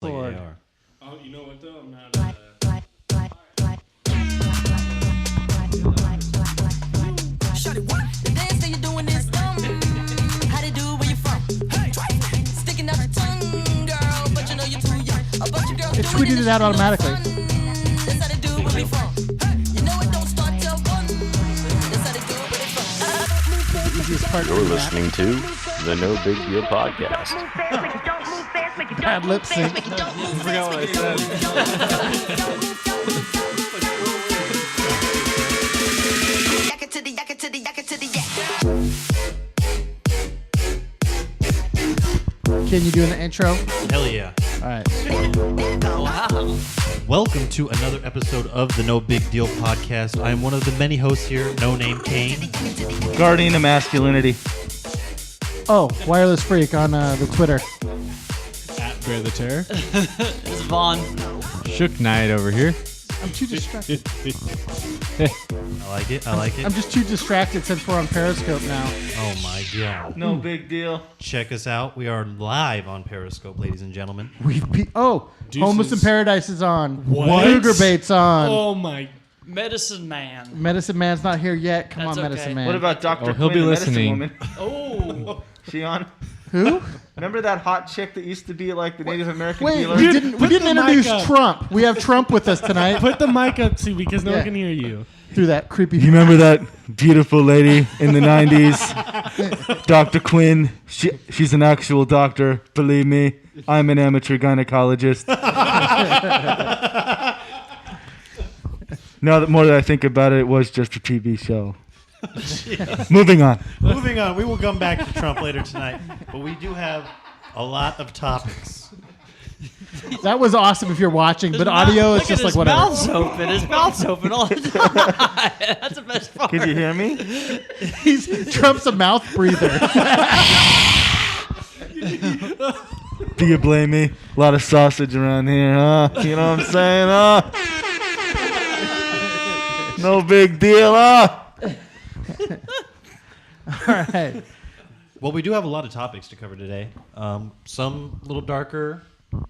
Lord. Like AR. Oh, you know what though? I'm not. Shorty, what? The dance that you're doing is dumb. How they do where you from? Hey, sticking out your tongue, girl, but you know you're too young. A bunch of girls It tweeted it out automatically. That's how they do where we from. Hey, you know it don't start till 1. That's how they do where they from. Easiest part You're listening to the No Big Deal Podcast. Bad lip sync. I forgot what I said. Yak it to the yak it to the yak it to the yak. Can you do an intro? Hell yeah. All right. Wow. Welcome to another episode of the No Big Deal Podcast. I am one of the many hosts here, No Name Kane. Guardian of masculinity. Oh, Wireless Freak on the Twitter. At Bear the Terror. It's Vaughn. Shook Knight over here. I'm too distracted. I like it. I like it. I'm just too distracted since we're on Periscope now. Oh my god. No big deal. Check us out. We are live on Periscope, ladies and gentlemen. Homeless in Paradise is on. What? Cougar Bait's on. Oh my. Medicine Man. Medicine Man's not here yet. Come That's on, okay. Medicine Man. What about Dr. Oh, he'll Quinn, be the medicine listening. woman? Oh. She on? Who? Remember that hot chick that used to be like the Native American Wait, healer? we didn't Put the mic introduce up. Trump. We have Trump with us tonight. Put the mic up, too, because no Yeah. one can hear you. Through that creepy. You remember that beautiful lady in the 90s? Dr. Quinn. She's an actual doctor. Believe me. I'm an amateur gynecologist. Now that more that I think about it, it was just a TV show. Moving on. Moving on. We will come back to Trump later tonight. But we do have a lot of topics. That was awesome if you're watching, but audio is Look just at like his whatever. mouth's open. His mouth's open all the time. That's the best part. Could you hear me? Trump's a mouth breather. Do you blame me? A lot of sausage around here, huh? You know what I'm saying, huh? No big deal, huh? All right. Well, we do have a lot of topics to cover today. Some a little darker,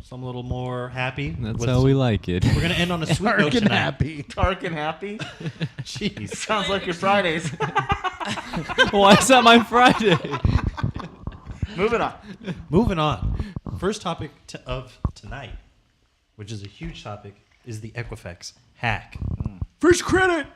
some a little more happy. That's how we like it. We're going to end on a sweet note Dark and tonight. happy. Dark and happy? Jeez. Sounds like your Fridays. Why is that my Friday? Moving on. Moving on. First topic of tonight, which is a huge topic, is the Equifax hack. First credit.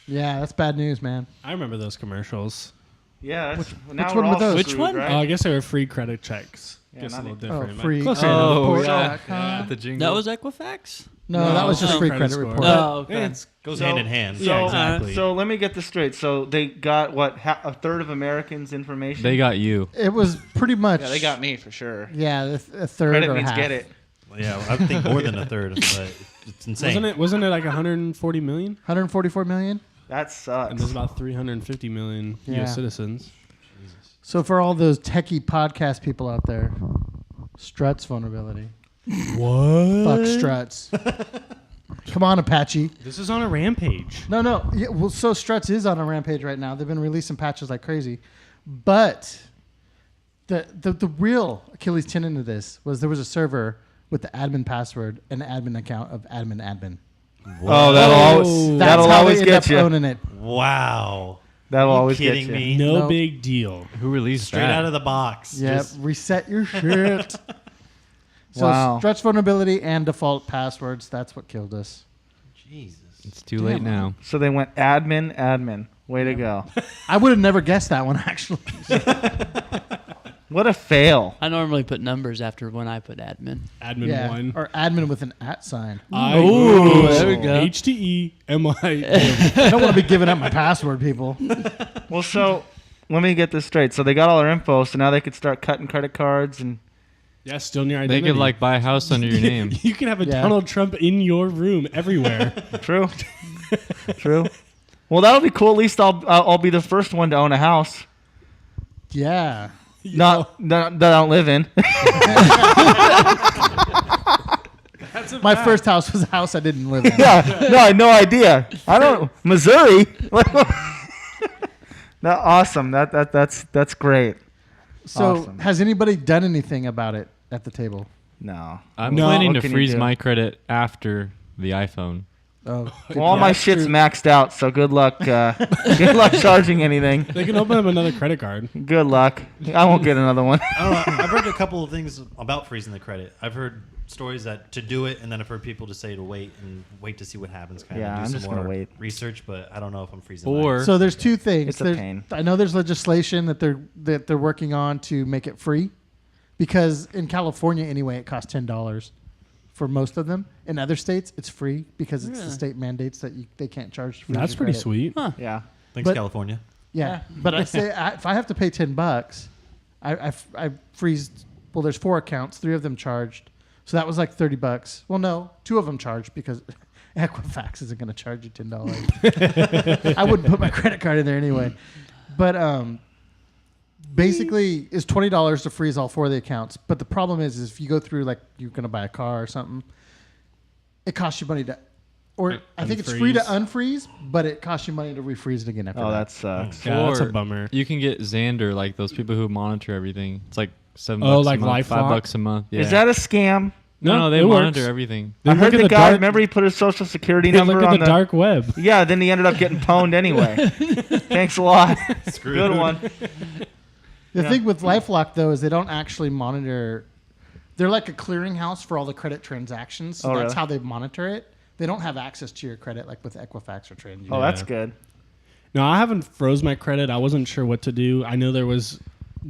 Yeah, that's bad news, man. I remember those commercials. Yeah, that's, now which we're one all were those? Which screwed, one? Right? Oh, I guess they were free credit checks. Yeah, Guess a not little even- Oh, different. free Close credit enough. report. yeah. .com. The jingle. That was Equifax? No, that was just no, free credit credit score. report. Oh, okay. It's Goes So- hand in hand. Yeah, exactly. So let me get this straight. So they got, what, a third of Americans' information? They got you. It was pretty much. Yeah, they got me for sure. Yeah, a third Credit or means half. get it. Yeah, I think more than a third, but it's insane. Wasn't it like 140 million? 144 million. That sucks. And there's about 350 million Yeah. U.S. citizens. So for all those techie podcast people out there, Struts vulnerability. What? Fuck Struts. Come on, Apache. This is on a rampage. No. Yeah, well, so Struts is on a rampage right now. They've been releasing patches like crazy. But the real Achilles tendon to this was there was a server with the admin password and the admin account of admin. Oh, That's that'll how always they get end up you. owning it. Wow. That'll Are you always kidding get you. me? No Nope. big deal. Who released Straight that? out of the box. Yep, Just- reset your shit. So Wow. Struts vulnerability and default passwords, that's what killed us. Jesus. It's too late now. So they went admin. Way to go. I would have never guessed that one, actually. What a fail. I normally put numbers after when I put admin. Admin 1. Or admin with an @ sign. Ooh, there we go. HTEMI. I don't want to be giving up my password, people. Well, so let me get this straight. So they got all our info, so now they could start cutting credit cards and Yeah, still in your They identity. could like buy a house under your name. You can have a Yeah. Donald Trump in your room everywhere. True. True. Well, that'll be cool. At least I'll be the first one to own a house. Yeah. Not that I don't live in. My first house was a house I didn't live in. Yeah. No, I had no idea. I don't Missouri. That awesome. That's great. So Awesome. has anybody done anything about it at the table? No. I'm No. planning What to can you freeze do? my credit after the iPhone. Oh, Well, all my shit's maxed out, so good luck. Good luck charging anything. They can open up another credit card. Good luck. I won't get another one. I don't know. I've heard a couple of things about freezing the credit. I've heard stories that to do it, and then I've heard people to say to wait to see what happens. Kind Yeah, of do I'm some just gonna more wait. research, but I don't know if I'm freezing. Or So there's two things. It's a There's- pain. I know there's legislation that they're working on to make it free, because in California anyway it costs $10 for most of them. In other states it's free because it's the state mandates that they can't charge. For That's your pretty credit. sweet. Yeah. Thanks, But- California. Yeah, but I say if I have to pay $10, I freezed. Well, there's 4 accounts, 3 of them charged, so that was like $30. Well, no, 2 of them charged because Equifax isn't going to charge you $10. I wouldn't put my credit card in there anyway. But basically, it's $20 to freeze all 4 of the accounts. But the problem is if you go through like you're going to buy a car or something, it costs you money to. Or I think it's free to unfreeze, but it costs you money to refreeze it again after Oh, that. that sucks. Yeah, that's a Or bummer. you can get Xander, like those people who monitor everything. It's like $7 Oh, a like month, LifeLock? $5 a month. Yeah. Is that a scam? no, they it monitor works. everything. They I look heard at the guy. dark- Remember, he put his social security They number look at on the dark web. Yeah, then he ended up getting pwned anyway. Thanks a lot. Good one. The thing with LifeLock though is they don't actually monitor. They're like a clearinghouse for all the credit transactions, so Oh, that's really? how they monitor it. They don't have access to your credit like with Equifax or TransUnion. Oh, that's good. No, I haven't froze my credit. I wasn't sure what to do. I know there was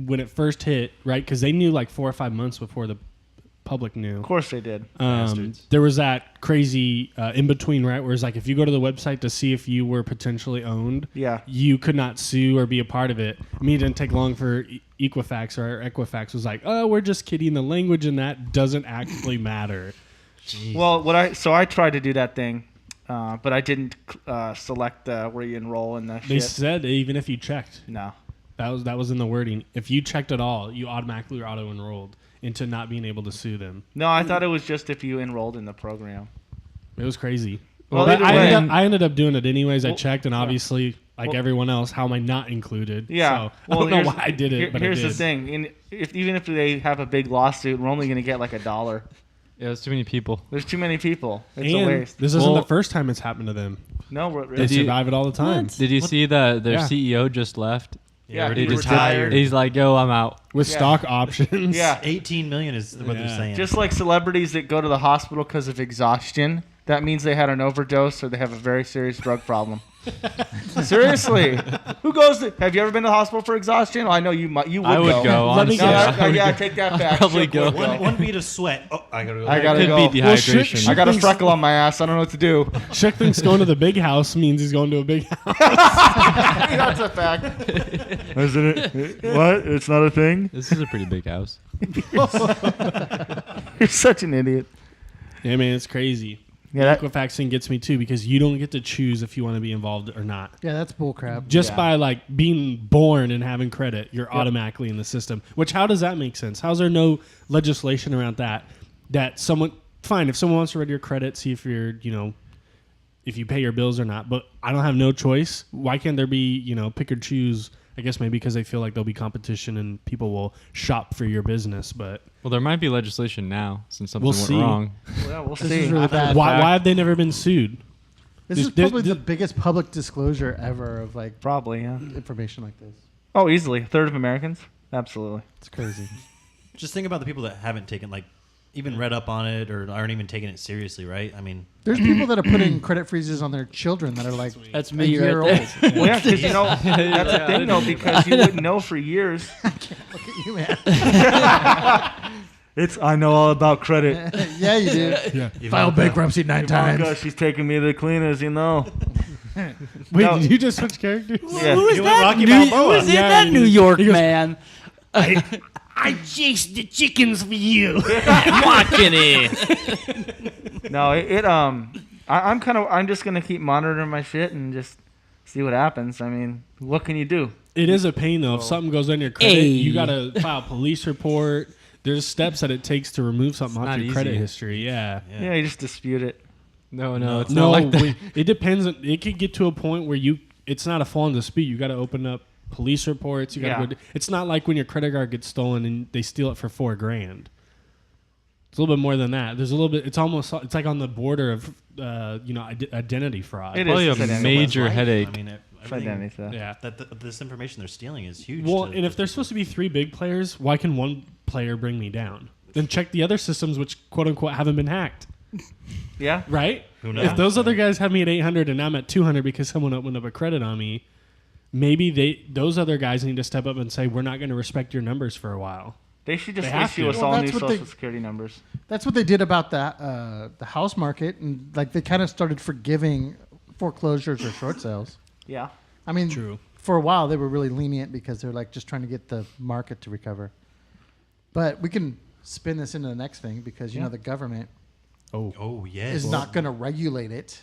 when it first hit, right? Because they knew like 4 or 5 months before the public knew. Of course they did. Bastards. There was that crazy in between, right? Where it's like if you go to the website to see if you were potentially owned, Yeah. you could not sue or be a part of it. I mean, it didn't take long for Equifax or Equifax was like, oh, we're just kidding. The language in that doesn't actually matter. Well, I tried to do that thing, but I didn't select where you enroll in the They shit. said even if you checked, No. that was in the wording. If you checked at all, you automatically auto enrolled into not being able to sue them. No, I thought it was just if you enrolled in the program. It was crazy. Well, But either I, way- I ended up doing it anyways. I Well, checked, and obviously, like Well- everyone else, how am I not included? Yeah. So, I don't know here's- why I did it, but I here's did. the thing: even if they have a big lawsuit, we're only going to get like $1. Yeah, there's too many people. There's too many people. It's a And waste. this isn't Well- the first time it's happened to them. No, we're, They Did you- survive it all the time. Did you see that their Yeah. CEO just left? Yeah, he he just retired. He's like, yo, I'm out. With Yeah. stock options. Yeah. 18 million is what they're Yeah. saying. Just like celebrities that go to the hospital because of exhaustion, that means they had an overdose or they have a very serious drug problem. Seriously, who goes? Have you ever been to the hospital for exhaustion? Oh, I know you might. You would I would go, Let me honestly. No, guess. yeah, take that back. probably Shook go. would one beat of sweat. Oh, I gotta go. I gotta Could go. be Well, dehydration. I got a freckle on my ass. I don't know what to do. Schick thinks going to the big house means he's going to a big house. That's a fact. Isn't it? What? It's not a thing. This is a pretty big house. You're such an idiot. Yeah, man, it's crazy. Yeah, that, Equifax thing gets me too because you don't get to choose if you want to be involved or not. Yeah, that's bullcrap. Just Yeah. by like being born and having credit, you're automatically in the system. Which how does that make sense? How's there no legislation around that? That someone fine if someone wants to read your credit, see if you're if you pay your bills or not. But I don't have no choice. Why can't there be pick or choose? I guess maybe because they feel like there'll be competition and people will shop for your business. But Well, there might be legislation now since something We'll went see. wrong. well, we'll This see. is really bad. why have they never been sued? This There's- is probably there's- the biggest public disclosure ever of like Probably, yeah. information like this. Oh, easily. A third of Americans? Absolutely. It's crazy. Just think about the people that haven't taken even read up on it or aren't even taking it seriously, right? I mean, There's people that are putting credit freezes on their children that are like That's a me year right old. there. Well, yeah, because that's the thing though, because you wouldn't know for years. Look at you, man. I know all about credit. Yeah, you do. Filed bankruptcy 9 times. She's taking me to the cleaners, you know. Wait, No. did you just switch characters? Yeah. Who is You went that? Rocky Who Balboa. is in Yeah, that he New goes- York he goes- man? I chased the chickens for you. Walking in. No, I'm just gonna keep monitoring my shit and just see what happens. I mean, what can you do? It is a pain though. If something goes on your credit, Hey. you gotta file a police report. There's steps that it takes to remove something off not your credit easy. history. Yeah. Yeah, you just dispute it. No, it's No, not like that. it depends. It could get to a point where it's not a full on dispute. You got to open up police reports. You got to Yeah. go. It's not like when your credit card gets stolen and they steal it for $4,000. It's a little bit more than that. There's a little bit. It's like on the border of identity fraud. It Probably is. a It's major Life. headache. I mean, Identity everything, theft. Yeah. this information they're stealing is huge. Well, to- and if there's supposed to be 3 big players, why can one player bring me down? Then check the other systems, which quote unquote haven't been hacked. Yeah. Right? Who knows? If those other guys have me at 800 and I'm at 200 because someone opened up a credit on me, maybe those other guys need to step up and say, we're not going to respect your numbers for a while. They should just They have issue to. us Well, all new that's what social they- security numbers. That's what they did about the house market, and like they kind of started forgiving foreclosures or short sales. Yeah. I mean, True. for a while they were really lenient because they're like just trying to get the market to recover. But we can spin this into the next thing because you know the government oh yes, is not going to regulate it.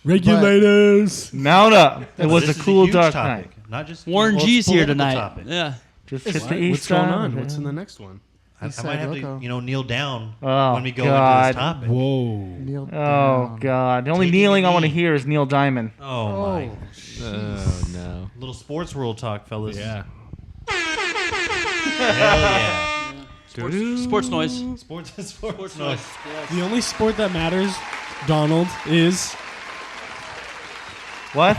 Regulators. Mount up. It was This a is cool huge dark topic, night. not just Warren well, G's it's a here political tonight. topic. Yeah. Just It's hit what? the east What's going side. on? What's in the next one? I East might Side have Loco. to kneel down Oh, when we go God. into this topic. Whoa. Kneel Oh down. God! The only Taking kneeling a I want to knee. hear is Neil Diamond. Oh my, Oh no. little sports world talk, fellas. Yeah. Hell yeah. Sports noise. Sports noise. The only sport that matters, Donald, is What?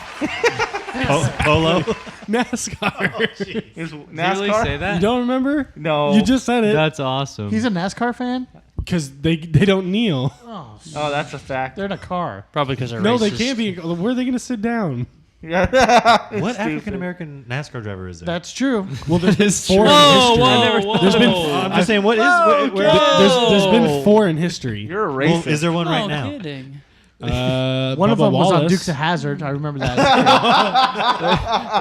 Polo. NASCAR. Is Did you NASCAR? really say You that? don't remember? No. You just said it. That's awesome. He's a NASCAR fan? Because they don't kneel. Oh, Oh, that's a fact. they're in a car. Probably because they're No, they racist. can't be. Where are they going to sit down? Yeah. What Stupid. African American NASCAR driver is there? That's true. Well, there's been 4 in Whoa, history. whoa, There's been. whoa. I'm just saying, what is where, There's been 4 in history. You're a well, racist. is there one No right now? kidding. One Bubba of them was on Wallace. Dukes of Hazzard. I remember that.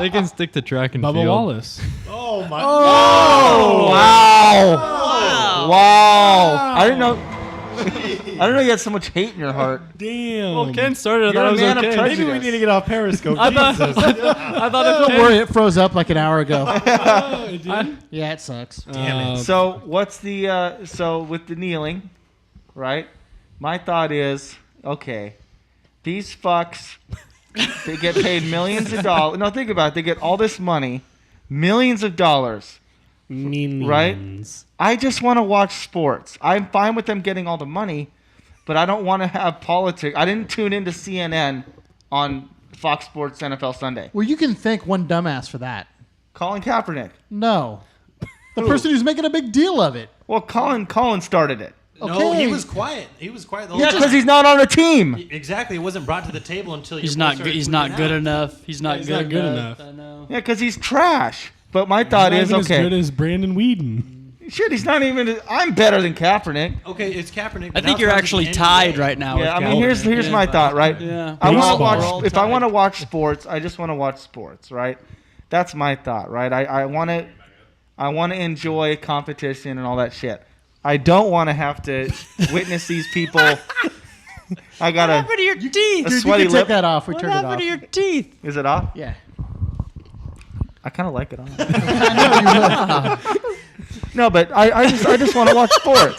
They can stick to track and Bubba field. Wallace. Oh my! Oh, wow. Wow. I didn't know. I didn't know you had so much hate in your heart. Damn. Well, Ken started. I You're thought a it was man of okay. prejudice. Maybe we need to get off Periscope. I thought if Don't worry, it froze up like an hour ago. Oh, it did? Yeah, it sucks. Damn it. So what's the so with the kneeling, right? My thought is, okay, these fucks, they get paid millions of dollars. No, think about it. They get all this money, millions of dollars. Minions. I just want to watch sports. I'm fine with them getting all the money, but I don't want to have politics. I didn't tune into CNN on Fox Sports NFL Sunday. Well, you can thank one dumbass for that. Colin Kaepernick. No. The person who's making a big deal of it. Well, Colin started it. No, Okay. he was quiet. He was quiet the whole Yeah, time. because he's not on the team. Exactly. It wasn't brought to the table until He's your not boys good. started He's not tweeting good out. enough. He's not He's good not good enough. enough. I know. Yeah, because he's trash. But my thought Not is, even as good okay, as Brandon Whedon. shit, he's not even. I'm better than Kaepernick. Okay, it's Kaepernick. I but now think it's you're not actually the tied NBA. right now. Yeah, I with mean, Kaepernick. here's Yeah. my thought, right? Yeah. I want to Baseball. watch. If I want to watch sports, I just want to watch sports, right? That's my thought, right? I want to enjoy competition and all that shit. I don't want to have to witness these people. I got What happened to your teeth? a Dude, sweaty you can take lip. that off. We What turned it happened off. to your teeth? Is it off? Yeah. I kind of like it on. No, but I just want to watch sports.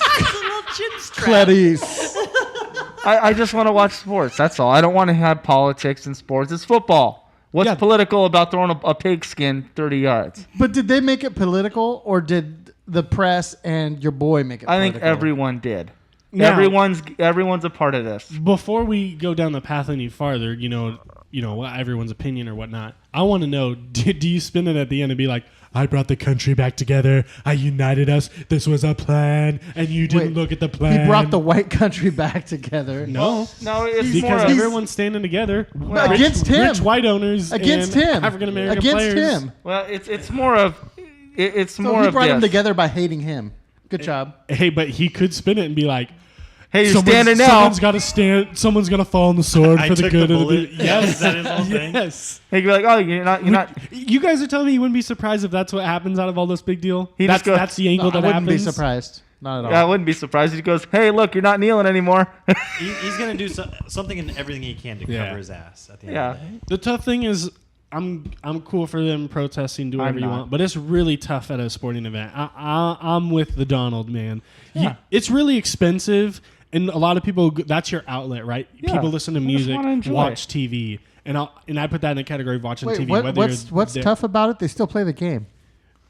Cleddies. I just want to watch sports. That's all. I don't want to have politics in sports. It's football. What's Yeah. political about throwing a pigskin 30 yards? But did they make it political, or did the press and your boy make it I think political? everyone did. Now- Everyone's a part of this. Before we go down the path any farther, you know what everyone's opinion or whatnot. I want to know: do you spin it at the end and be like, "I brought the country back together. I united us. This was a plan, and you didn't Wait, look at the plan." He brought the white country back together. no. No, it's Because more of, everyone's standing together Against him. Rich white owners Against and him. African American Against players. him. well, it's more of it's So more he of brought them this. together by hating him. Good job. Hey, but he could spin it and be like, Hey, you're standing now. Someone's got to stand. Someone's got to fall on the sword I for the took good the of the. bullet. Yes, Is that his whole thing? yes. Hey, you're like, oh, you're not. You guys are telling me you wouldn't be surprised if that's what happens out of all this big deal. He That's just goes- that's the angle I that wouldn't happens. be surprised. Not at all. Yeah, I wouldn't be surprised. He goes, hey, look, you're not kneeling anymore. He's going to do something and everything he can to Yeah. cover his ass at the end Yeah. of the day. The tough thing is, I'm cool for them protesting, do whatever I'm you not. want, but it's really tough at a sporting event. I'm with the Donald man. It's really expensive, and a lot of people. That's your outlet, right? Yeah. People listen to I just music, wanna enjoy. watch TV, and I put that in the category of watching Wait, TV. what, whether what's you're tough about it? They still play the game.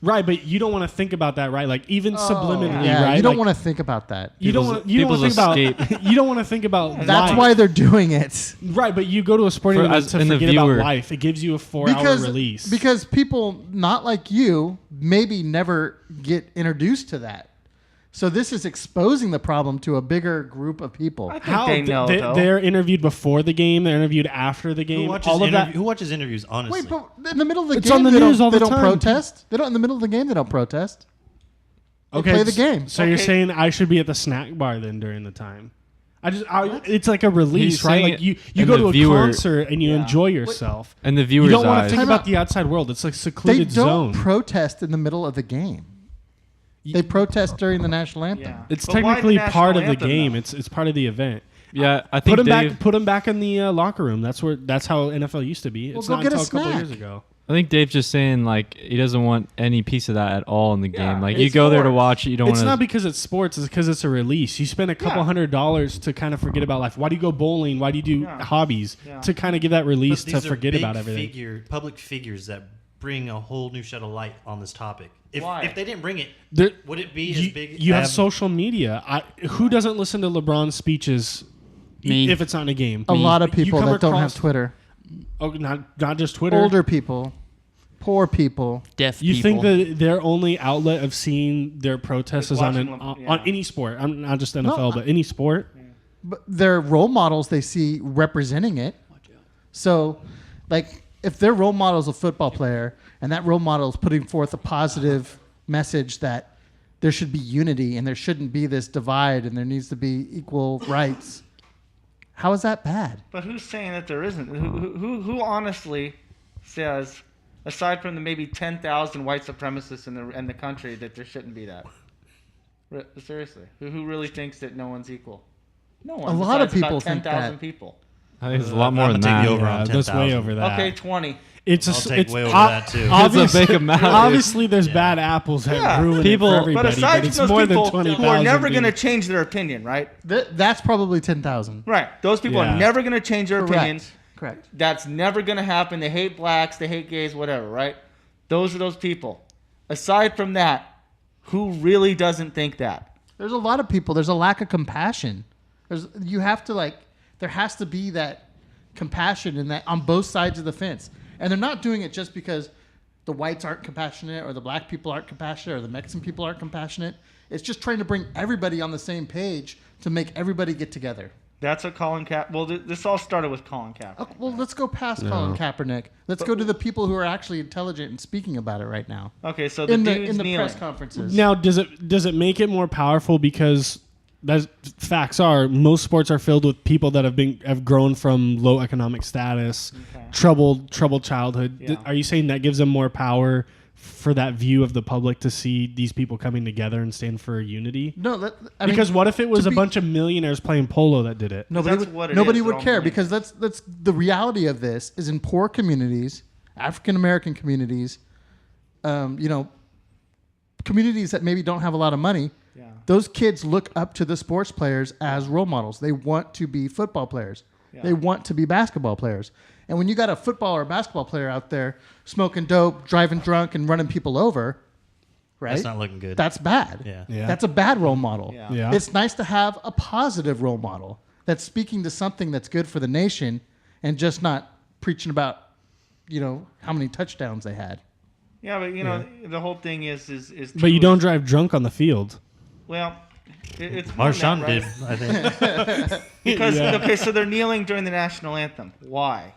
Right, but you don't want to think about that, right? Like even subliminally, Yeah, right? you don't Like, want to think about that. You don't want. You don't want to think about. You don't want to think about. That's life. why they're doing it. Right, but you go to a sporting For event us to and the forget about viewer. life. It gives you a 4-hour release. Because people not like you maybe never get introduced to that. So this is exposing the problem to a bigger group of people. I think they know, though. They're interviewed before the game. They're interviewed after the game. All of that. Who watches interviews, honestly? Wait, but in the middle of the It's game, on the they news don't, all they the don't time. protest. They don't in the middle of the game. They don't protest. They play the game. So you're Okay. saying I should be at the snack bar then during the time? It's like a release, He's right? saying Like you and go the to a viewer- concert and you enjoy yourself. And the You viewers' don't want to eyes. think Time about out. the outside world. It's like They secluded don't zone. protest in the middle of the game. They protest during the national anthem. Yeah. It's But why the technically national part of the anthem, game. though? It's part of the event. Yeah, I think Put him Dave. back. Put him back in the locker room. That's how NFL used to be. Well, It's go not get a until a couple snack. years ago. I think Dave's just saying like he doesn't want any piece of that at all in the Yeah, game. Like you it's go there to sports. watch it, you don't It's want not to. because it's sports. It's because it's a release. You spend a couple Yeah. $100 to kind of forget about life. Why do you go bowling? Why do you do Yeah. hobbies? Yeah. To kind of give that release But to these are forget big about everything. public figures that bring a whole new shed of light on this topic. Why? If they didn't bring it, There- would it be as you, big? you have social media. Who doesn't listen to LeBron's speeches Me. if it's not in a game? A lot of You people come that don't have across- Twitter. Oh, not just Twitter. Older people, poor people. Deaf You people. think that their only outlet of seeing their protests is on watching an, them, on yeah. any sport? I'm not just NFL, but any sport. But they're role models they see representing it. So, like, if their role model is a football player and that role model is putting forth a positive message that there should be unity and there shouldn't be this divide and there needs to be equal rights, how is that bad? But who's saying that there isn't? Who honestly says, aside from the maybe 10,000 white supremacists in the country, that there shouldn't be that? Seriously, who really thinks that no one's equal? No one. A lot of besides people about think 10,000 that. people. I think it's a lot more I'm than gonna take that. the over on That's way 10,000. over that. Okay, 20. It's I'll take it's way over that, too. It's a Obviously, big amount. obviously there's bad apples that Yeah. ruin People- it for But everybody. But aside it's from more those than people 20,000. who are never going to dude. change their opinion, right? That's probably 10,000. Right. Those people Yeah. are never going to change their opinion. Correct. That's never going to happen. They hate blacks. They hate gays, whatever, right? Those are those people. Aside from that, who really doesn't think that? There's a lot of people. There's a lack of compassion. You have to there has to be that compassion in that on both sides of the fence. And they're not doing it just because the whites aren't compassionate or the black people aren't compassionate or the Mexican people aren't compassionate. It's just trying to bring everybody on the same page to make everybody get together. That's what Colin Kaepernick. Well, this all started with Colin Kaepernick. Okay, well, let's go past Colin Kaepernick. Let's go to the people who are actually intelligent and speaking about it right now. Okay, so the In dude's the kneeling. press conferences. Now, does it make it more powerful because that's facts are most sports are filled with people that have grown from low economic status, troubled childhood. Yeah. Are you saying that gives them more power for that view of the public to see these people coming together and stand for unity? No, Because what if it was to a be- bunch of millionaires playing polo that did it? Nobody That's would, what it nobody is. would They're all care millionaires. because that's the reality of this is in poor communities, African American communities, communities that maybe don't have a lot of money. Yeah. Those kids look up to the sports players as role models. They want to be football players. Yeah. They want to be basketball players. And when you got a football or basketball player out there smoking dope, driving drunk, and running people over, right? That's not looking good. That's bad. Yeah. Yeah. That's a bad role model. Yeah. Yeah. It's nice to have a positive role model that's speaking to something that's good for the nation and just not preaching about, how many touchdowns they had. Yeah, but the whole thing is. But you don't drive drunk on the field. Well, it's more than Marshawn that, did, right? I think. Because Yeah. okay, so they're kneeling during the national anthem. Why?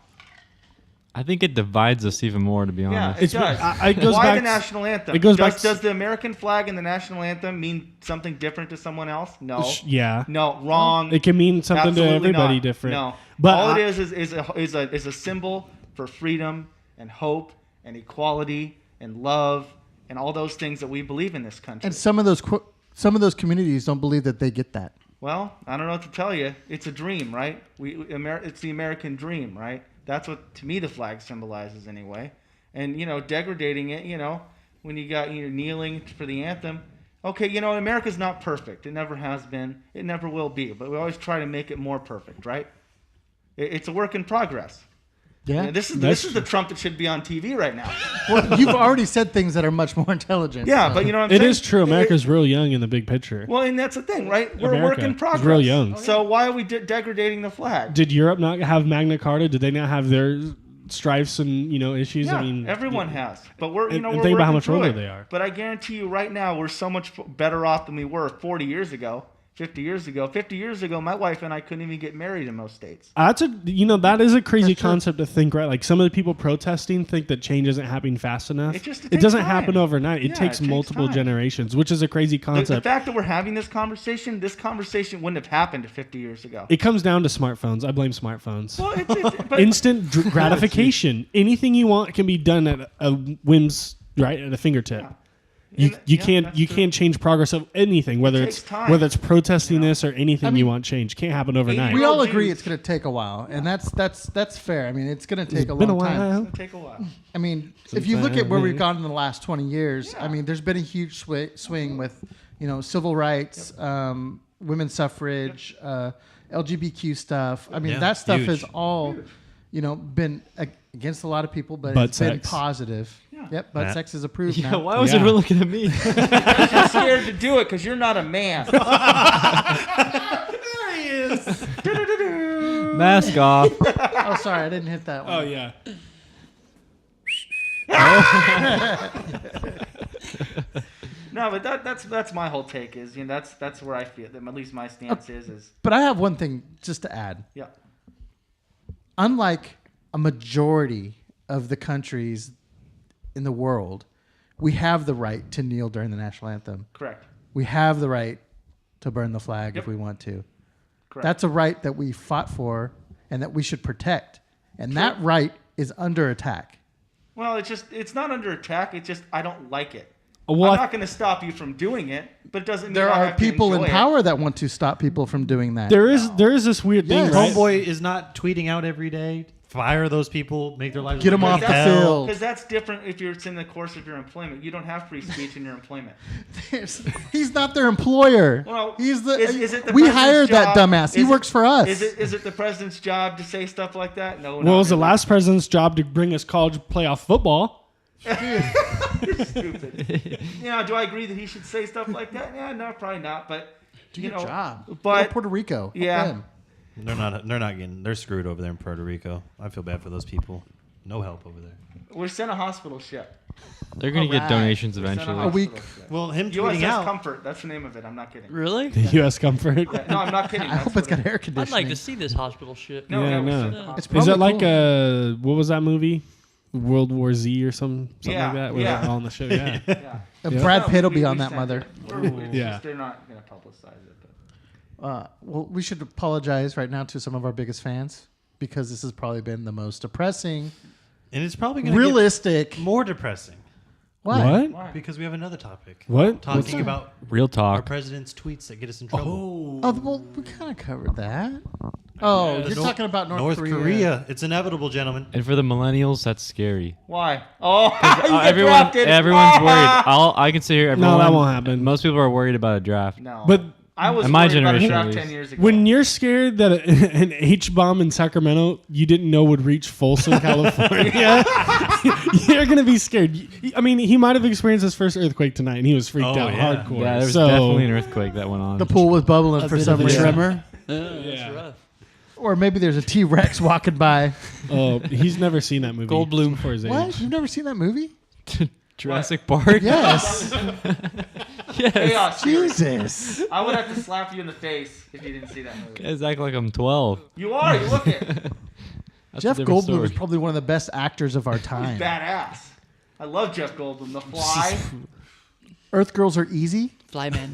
I think it divides us even more, to be Yeah, honest. it does. It goes Why back the national anthem? it goes back to- Does the American flag and the national anthem mean something different to someone else? No. Yeah. No, wrong. It can mean something to Absolutely everybody not. different. No. But all it is a symbol for freedom and hope and equality and love and all those things that we believe in this country. And some of those communities don't believe that they get that. Well, I don't know what to tell you. It's a dream, right? It's the American dream, right? That's what, to me, the flag symbolizes anyway. And, degrading it, when you got kneeling for the anthem. Okay, America's not perfect. It never has been. It never will be. But we always try to make it more perfect, right? It's a work in progress. Yeah. This is the Trump that should be on TV right now. Well, you've already said things that are much more intelligent. Yeah, so. but you know what I'm It saying? is true. America's real young in the big picture. Well, and that's the thing, right? We're a work America in is progress. real young. So why are we degrading the flag? Did Europe not have Magna Carta? Did they not have their strifes and issues? Yeah, I mean, everyone has. But we're And we're think about how working much through older it. they are. But I guarantee you, right now, we're so much better off than we were 40 years ago. 50 years ago. 50 years ago, my wife and I couldn't even get married in most states. That's that is a crazy concept to think, right? Like some of the people protesting think that change isn't happening fast enough. It It takes doesn't time. happen overnight. It Yeah, takes it takes multiple time. generations, which is a crazy The concept. fact that we're having this conversation wouldn't have happened 50 years ago. It comes down to smartphones. I blame smartphones. Well, but Instant gratification. Anything you want can be done at a whim's right at a fingertip. You Yeah, can't that's you true. can't change progress of anything, whether takes it's time, whether it's protesting this or anything I mean, you want change. Can't happen overnight. We all Well, agree dude. it's going to take a while, and that's fair. I mean, it's going to take a been a long time. while. It'll take a while. I mean, if you look at where we've Sometime. gone in the last 20 years, I mean, there's been a huge swing with, civil rights, women's suffrage, LGBTQ stuff. I mean, Yeah, that stuff huge. has all, been against a lot of people, but Butt it's been sex. positive. Yeah. Yep, butt Yeah. sex is approved Yeah, now. why was Yeah. everyone looking at me? You're scared to do it because you're not a man. Mask off. Oh, sorry, I didn't hit that one. Oh yeah. No, but that's my whole take. Is that's where I feel that at least my stance is But I have one thing just to add. yeah. Unlike a majority of the countries in the world, we have the right to kneel during the national anthem. Correct. We have the right to burn the flag Yep. if we want to. Correct. That's a right that we fought for and that we should protect. And that right is under attack. Well, it's not under attack. It's just I don't like it. Well, I'm not going to stop you from doing it, but it doesn't mean There I are have to people in enjoy it. power that want to stop people from doing that. there is this weird thing, Yes. right? Homeboy is not tweeting out every day. Fire those people. Make their lives. Get 'em off the field. Because that's different if it's in the course of your employment. You don't have free speech in your employment. He's not their employer. Well, He's the. is it the we president's hired that job- dumbass. He is it- works for us. Is it the president's job to say stuff like that? No. Well, not it was the really. last president's job to bring us college playoff football. Stupid. Do I agree that he should say stuff like that? Yeah, no, probably not. But Do your job. Go But to Puerto Rico. Help yeah. them. They're not. They're not getting. They're screwed over there in Puerto Rico. I feel bad for those people. No help over there. we sent a hospital ship. They're gonna get Alright. donations We sent eventually. A week. hospital ship. Well, him tweeting USS out. Comfort. That's the name of it. I'm not kidding. Really? The U.S. Comfort. Yeah, no, I'm not kidding. I hope it's got air conditioning. I'd like to see this hospital ship. No, Yeah, we no. sent a It's hospital. Is probably it like cool. what was that movie? World War Z or something Yeah, like that? Where yeah. they're all on the show. Yeah. Yeah. Brad No, Pitt will we- be we on that sent mother. it. We're Yeah. they're not going to publicize it. But. Well, we should apologize right now to some of our biggest fans because this has probably been the most depressing, And it's probably going to realistic. get more depressing Why? What? because we have another topic. What? Talking about Real our talk. president's tweets that get us in trouble. Oh, well, we kind of covered that. Oh, you're North- talking about North Korea. Korea. It's inevitable, gentlemen. And for the millennials, that's scary. Why? Oh, you get drafted. Everyone's Ah! worried. I can sit here. Everyone, that won't happen. Most people are worried about a draft. No. But I was in my worried about a generation, draft at 10 least. years ago. when you're scared that an H bomb in Sacramento you didn't know would reach Folsom, California, you're gonna be scared. I mean, he might have experienced his first earthquake tonight, and he was freaked Oh, out yeah. hardcore. Yeah, there was so, definitely an earthquake that went on. The pool was bubbling for some reason. tremor. Yeah. That's rough. Or maybe there's a T-Rex walking by. Oh, he's never seen that movie. Goldblum. Before his age. What? You've never seen that movie? Jurassic Park. Yes. Chaos theory. Jesus. I would have to slap you in the face if you didn't see that movie. Guys act like I'm 12. You are. You look it. That's Jeff a different Goldblum is story. probably one of the best actors of our He's time. badass. I love Jeff Goldblum. The Fly. Earth Girls Are Easy. Flyman.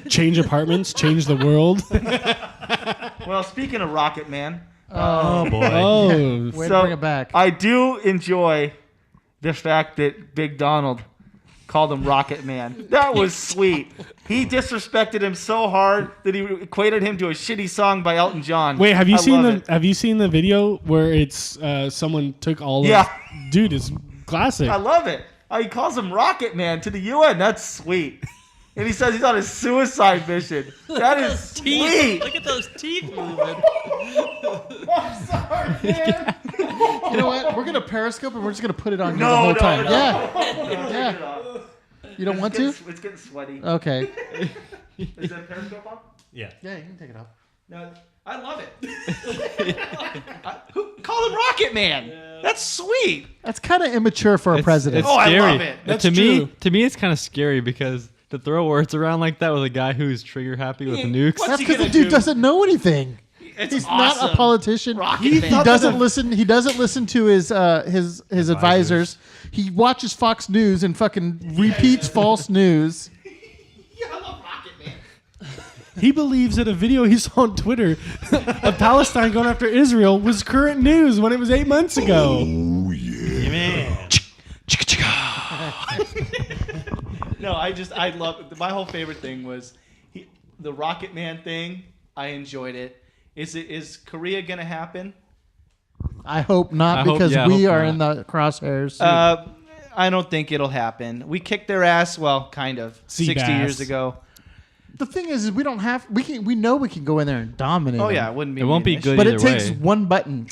Change apartments, change the world. Well, speaking of Rocket Man, Oh boy. Oh, Way So, to bring it back. I do enjoy the fact that Big Donald called him Rocket Man. That was sweet. He disrespected him so hard that he equated him to a shitty song by Elton John. wait, have you I seen love the it. Have you seen the video where it's someone took all Yeah. of dude, it's classic. I love it. He calls him Rocket Man to the UN. That's sweet. And he says he's on a suicide mission. That is sweet. Look at those teeth moving. I'm sorry, man. You know what? We're gonna Periscope and we're just gonna put it on you the No, whole no, time. no. Yeah. Yeah. You don't want to? It's getting sweaty. Okay. Is that Periscope on? Yeah. Yeah, you can take it off. No, I love it. Call him Rocket Man. That's sweet. That's kind of immature for a president. It's Oh, I scary. love it. That's to true. me, it's kind of scary because to throw words around like that with a guy who's trigger happy with nukes. What's That's he because the gonna dude do? doesn't know anything. It's He's awesome. not a politician. Rocket He Man. doesn't listen. He doesn't listen to his advisors. He watches Fox News and fucking repeats false news. I love Rocket Man. He believes that a video he saw on Twitter of Palestine going after Israel was current news when it was 8 months ago. Yeah, man. No, I love my whole favorite thing was the Rocket Man thing. I enjoyed it. Is Korea gonna happen? I hope not, I hope- because yeah, I we hope are not. in the crosshairs. I don't think it'll happen. We kicked their ass. Well, kind of. Sea 60 bass. years ago. The thing is we don't have. We know we can go in there and dominate. Oh them. yeah, it wouldn't be. It won't be an good issue. But it either takes way. one button,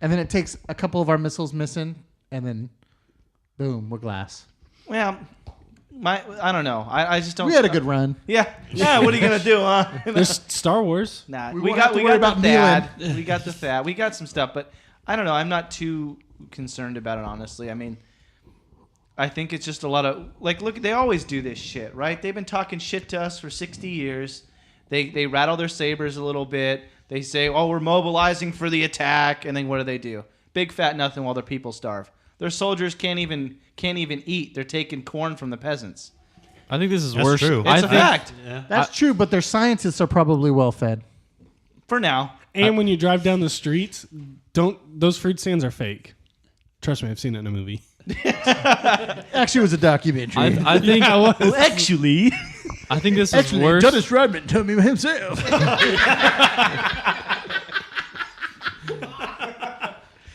and then it takes a couple of our missiles missing, and then boom, we're glass. Well, I don't know. I just don't. We had a good run. Yeah. Yeah. What are you gonna do, huh? There's Star Wars. Nah, We we won't have got to worry the about THAAD. We got the THAAD. We got some stuff, but I don't know. I'm not too concerned about it, honestly. I mean, I think it's just a lot of look. They always do this shit, right? They've been talking shit to us for 60 years. They rattle their sabers a little bit. They say, "Oh, we're mobilizing for the attack," and then what do? Big fat nothing while their people starve. Their soldiers can't even eat. They're taking corn from the peasants. I think this is That's worse. true. It's a fact. Yeah. That's true, but their scientists are probably well fed. For now. And when you drive down the streets, those fruit stands are fake. Trust me, I've seen it in a movie. Actually, it was a documentary. I think. Actually. I think this is worse. Dennis Rodman told me himself.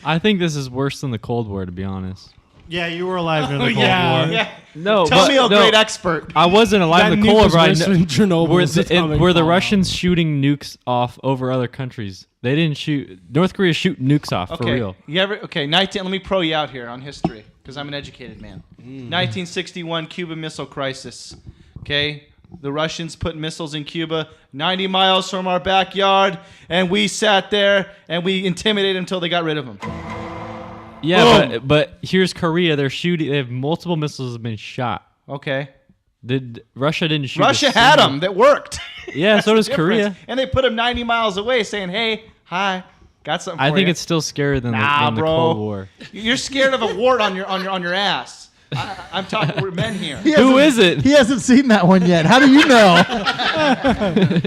I think this is worse than the Cold War, to be honest. Yeah, you were alive in the Cold yeah. War. Yeah. No, Tell but- me, a no, great expert. I wasn't alive That in the nuke Cold was War. I worse than Chernobyl. Were It's atomic the fallout. Russians shooting nukes off over other countries? They didn't shoot. North Korea shoot nukes off for real. Let me pro you out here on history because I'm an educated man. 1961 Cuban Missile Crisis. Okay, the Russians put missiles in Cuba 90 miles from our backyard, and we sat there and we intimidated them until they got rid of them. Yeah, but here's Korea. They're shooting. They have multiple missiles have been shot. Okay, Russia didn't shoot. Russia a had single- them that worked. Yeah, so does Difference. Korea. And they put them 90 miles away, saying, "Hey, hi, got something for I think you." it's still scarier than, Nah, than the bro. Cold War. You're scared of a wart on your ass. I'm talking. We're men here. Who is it? He hasn't seen that one yet. How do you know?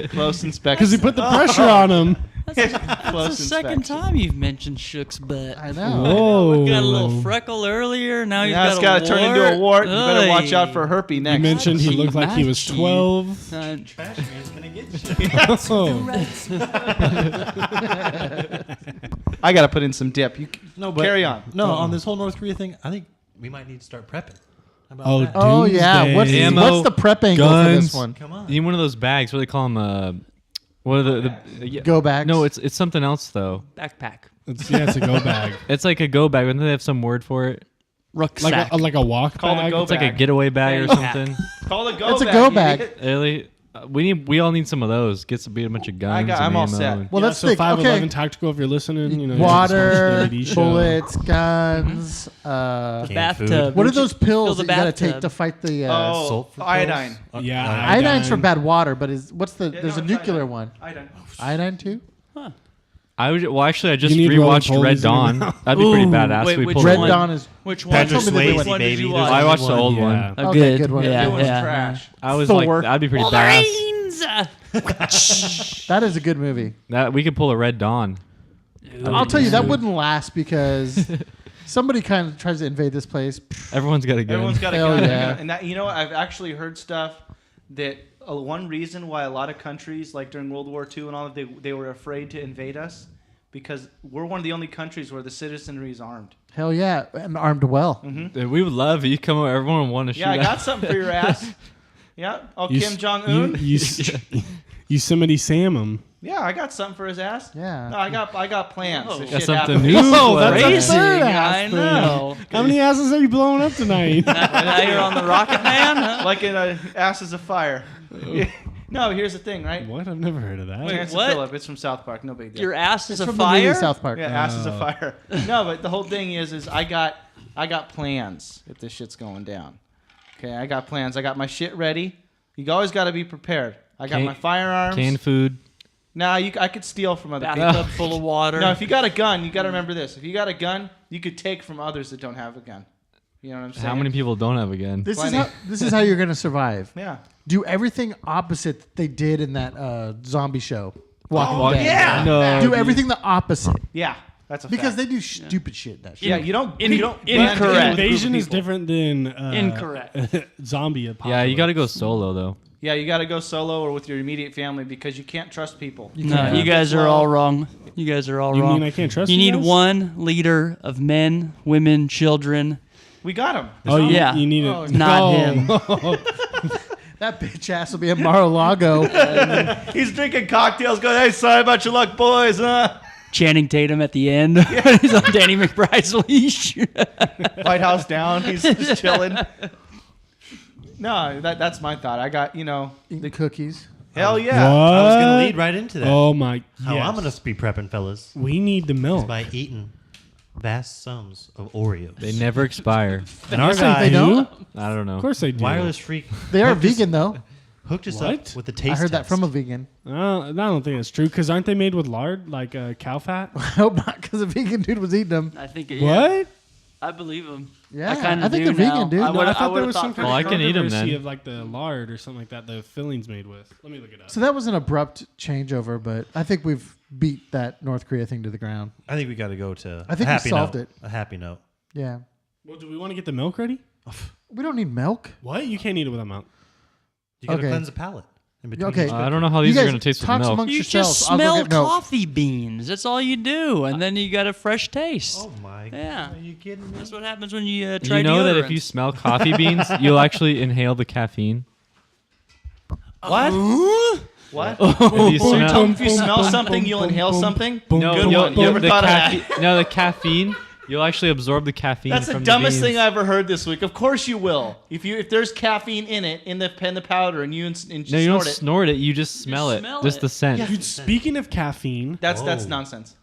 Close inspection. Because he put the pressure on him. Close That's the second inspection. time you've mentioned Shook's butt. I know. Whoa. Got a little freckle earlier. Now you've Now it's got got a to turn into a wart. You better watch Oy. out for herpes You next. mentioned he Gee, looked like he was Machi. 12. Trash man's gonna get you. Oh. I got to put in some dip. You No, but carry on. No, on this whole North Korea thing, I think we might need to start prepping. How about Oh, that? Oh yeah. Doomsday. Ammo, What's the prep angle for this guns. one? Come on. You need one of those bags. What do they call them? What are the yeah. Go bags? No, it's something else though. Backpack. It's a go bag. It's like a go bag. Don't they have some word for it? Rucksack. Like a walk Call the bag. go It's like a bag. getaway bag or Backpack. something. Call it go It's a bag. go you bag. idiot. Really? We all need some of those. Get a bunch of guns. I'm all and ammo set. and- Well, Yeah, let's so think. 511 Okay. Tactical, if you're listening, you know. Water, DVD show. bullets, guns. Canned bathtub. What are Would you those pills fill that the you gotta take bathtub? to fight the? Oh, sulfur iodine. pills? Yeah, Iodine's for iodine. bad water, but what's the? Yeah, There's no, a it's nuclear iodine. one. Iodine. Iodine too. Actually, I just You need rolling rewatched polies Red in your Dawn. mouth. That'd be pretty Ooh, badass. wait, we which pulled Red one? it. Dawn is. Which Pat one? told me that they Swayze, went- One did baby. you There's watch? I watched the one. old one. Yeah. Oh, Okay, good. good one. Yeah, It was yeah. trash. I was Thor. like, that'd be pretty badass. Wolverines! That is a good movie. That we could pull a Red Dawn. I'll tell you that wouldn't last because somebody kind of tries to invade this place. Everyone's got a gun. Everyone's got a Hell gun. yeah. And that, you know, I've actually heard stuff that one reason why a lot of countries, like during World War II and all, they were afraid to invade us because we're one of the only countries where the citizenry is armed. Hell yeah, and armed well. We would love you come over. Everyone would want to shoot. Yeah, I at- got something for your ass. Yeah. Oh, You Kim s- Jong Un. Yosemite Sam him. Yeah, I got something for his ass. Yeah. No, I got plans. Whoa. If Got shit something happens. new. Oh, that's Crazy. a third ass I thing. know. How many asses are you blowing up tonight? Now you're on the Rocket Man? Huh? Like in Asses of Fire. No, here's the thing, right? What? I've never heard of that. Chance what? the Phillip. It's from South Park. No big deal. Your ass is It's a from the movie fire? South Park. Yeah, Asses of Fire. No, but the whole thing is I got plans if this shit's going down. Okay, I got plans. I got my shit ready. You always got to be prepared. I got Can- my firearms. Canned food. Nah, I could steal from other people. Bathtub full of water. No, if you got a gun, you got to remember this. If you got a gun, you could take from others that don't have a gun. You know what I'm saying? How many people don't have a gun? This is how you're gonna survive. Yeah. Do everything opposite that they did in that zombie show. Walking Oh, Dead. yeah. No, Do dude. everything the opposite Yeah. That's a because fact. they do stupid shit. That shit. Yeah, you don't. In- you don't. incorrect. blend in with a group of Invasion is people. different than Incorrect. zombie apocalypse. Yeah, you got to go solo though. Yeah, you got to go solo or with your immediate family because you can't trust people. No, you guys are all wrong. You guys are all You wrong. mean I can't trust You you need guys? one leader of men, women, children. We got him. Oh, Yeah. you need Oh, it. not him. That bitch ass will be at Mar-a-Lago. He's drinking cocktails, going, "Hey, sorry about your luck, boys, huh?" Channing Tatum at the end. He's on Danny McBride's leash. White House down. He's just chilling. No, that's my thought. I got, Eating cookies. hell yeah. I was going What? to lead right into that. Oh my! How yes. I'm going to be prepping, fellas, We need the milk. by eating vast sums of Oreos. They never expire. And our Yes, guy, they don't? I don't know. Of course they do. Wireless Freak, They are hooked us- vegan though. hooked us What? up with the taste I heard that test. from a vegan. I don't think that's true because aren't they made with lard, like cow fat? I hope not, because a vegan dude was eating them. I think. What? I believe him. Yeah, I kind I of think do they're now. vegan, dude. I No, No, would- I thought there would've was thought some for kind Well, I of can eat 'em controversy then. of like the lard or something like that. The fillings made with. Let me look it up. So that was an abrupt changeover, but I think we've beat that North Korea thing to the ground. I think we got to go to I think a we happy solved note. it. A happy note. Yeah. Well, do we want to get the milk ready? We don't need milk. What? You can't eat it without milk. You got to Okay. cleanse the palate. In between Okay. each I don't know how these You are guys going to taste with talk milk. amongst You yourselves. just I'll go smell get milk. coffee beans. That's all you do, and then you got a fresh taste. Oh my Yeah. God. Are you kidding me? That's what happens when you try You know that if deodorants. you smell coffee beans, you'll actually inhale the caffeine. What? What? If you smell, If you smell something, you'll inhale something? no, Good you'll- one. You ever the thought of that? No, the caffeine. You'll actually absorb the caffeine. That's the from dumbest the thing beans. I ever heard this week. Of course you will. If there's caffeine in it, in the powder, and you No, you don't snort it, snort it. You just smell it. smell Just it. the scent. Dude, speaking of caffeine, that's Whoa. nonsense.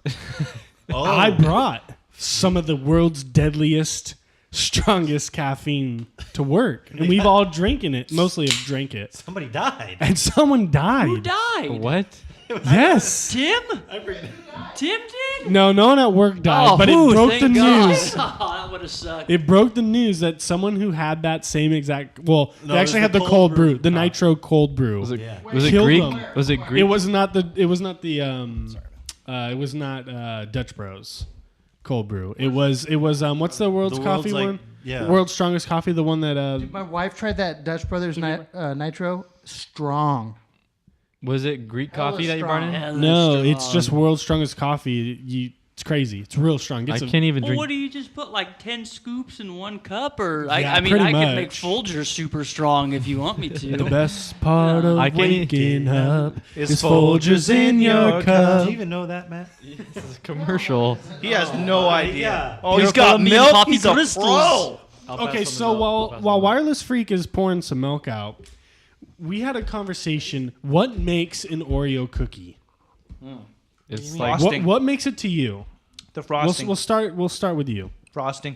Oh. I brought some of the world's deadliest, strongest caffeine to work, and we've all drinking it. Mostly have drank it, Somebody died. and someone died. Who died? What? Yes. Tim? Tim did? No, no one at work died, but it whew, broke the thank God. news. Oh, that would have sucked. It broke the news that someone who had that same exact. Well, No, they it actually was had the the cold cold brew. brew, the nitro cold brew. Was it? Yeah. Was it Killed Greek? them. Was it Greek? It was not the. It was not the. It was not Dutch Bros. Cold brew. It was. What's the world's The coffee world's like- one? yeah. World's strongest coffee. The one that. My wife tried that Dutch Brothers Nitro. Strong. Was it Greek Hella coffee that you brought in? strong. No, it's just world's strongest coffee. It's crazy. It's real strong. I It's can't even Well, drink. what do you just put like 10 scoops in one cup? Or Yeah, I mean, pretty I could make much. Folgers super strong if you want me to. The best part of I can't waking up Is is Folgers in your Do cup. you even know that, Matt? This is a commercial. He has no idea. Yeah. Oh, he's Pure got Colombian milk. coffee He's a crystals. pro. Okay, so while Wireless Freak is pouring some milk out, we had a conversation. What makes an Oreo cookie? It's like Frosting. What makes it to you? The We'll, frosting. we'll start. We'll start with you. Frosting.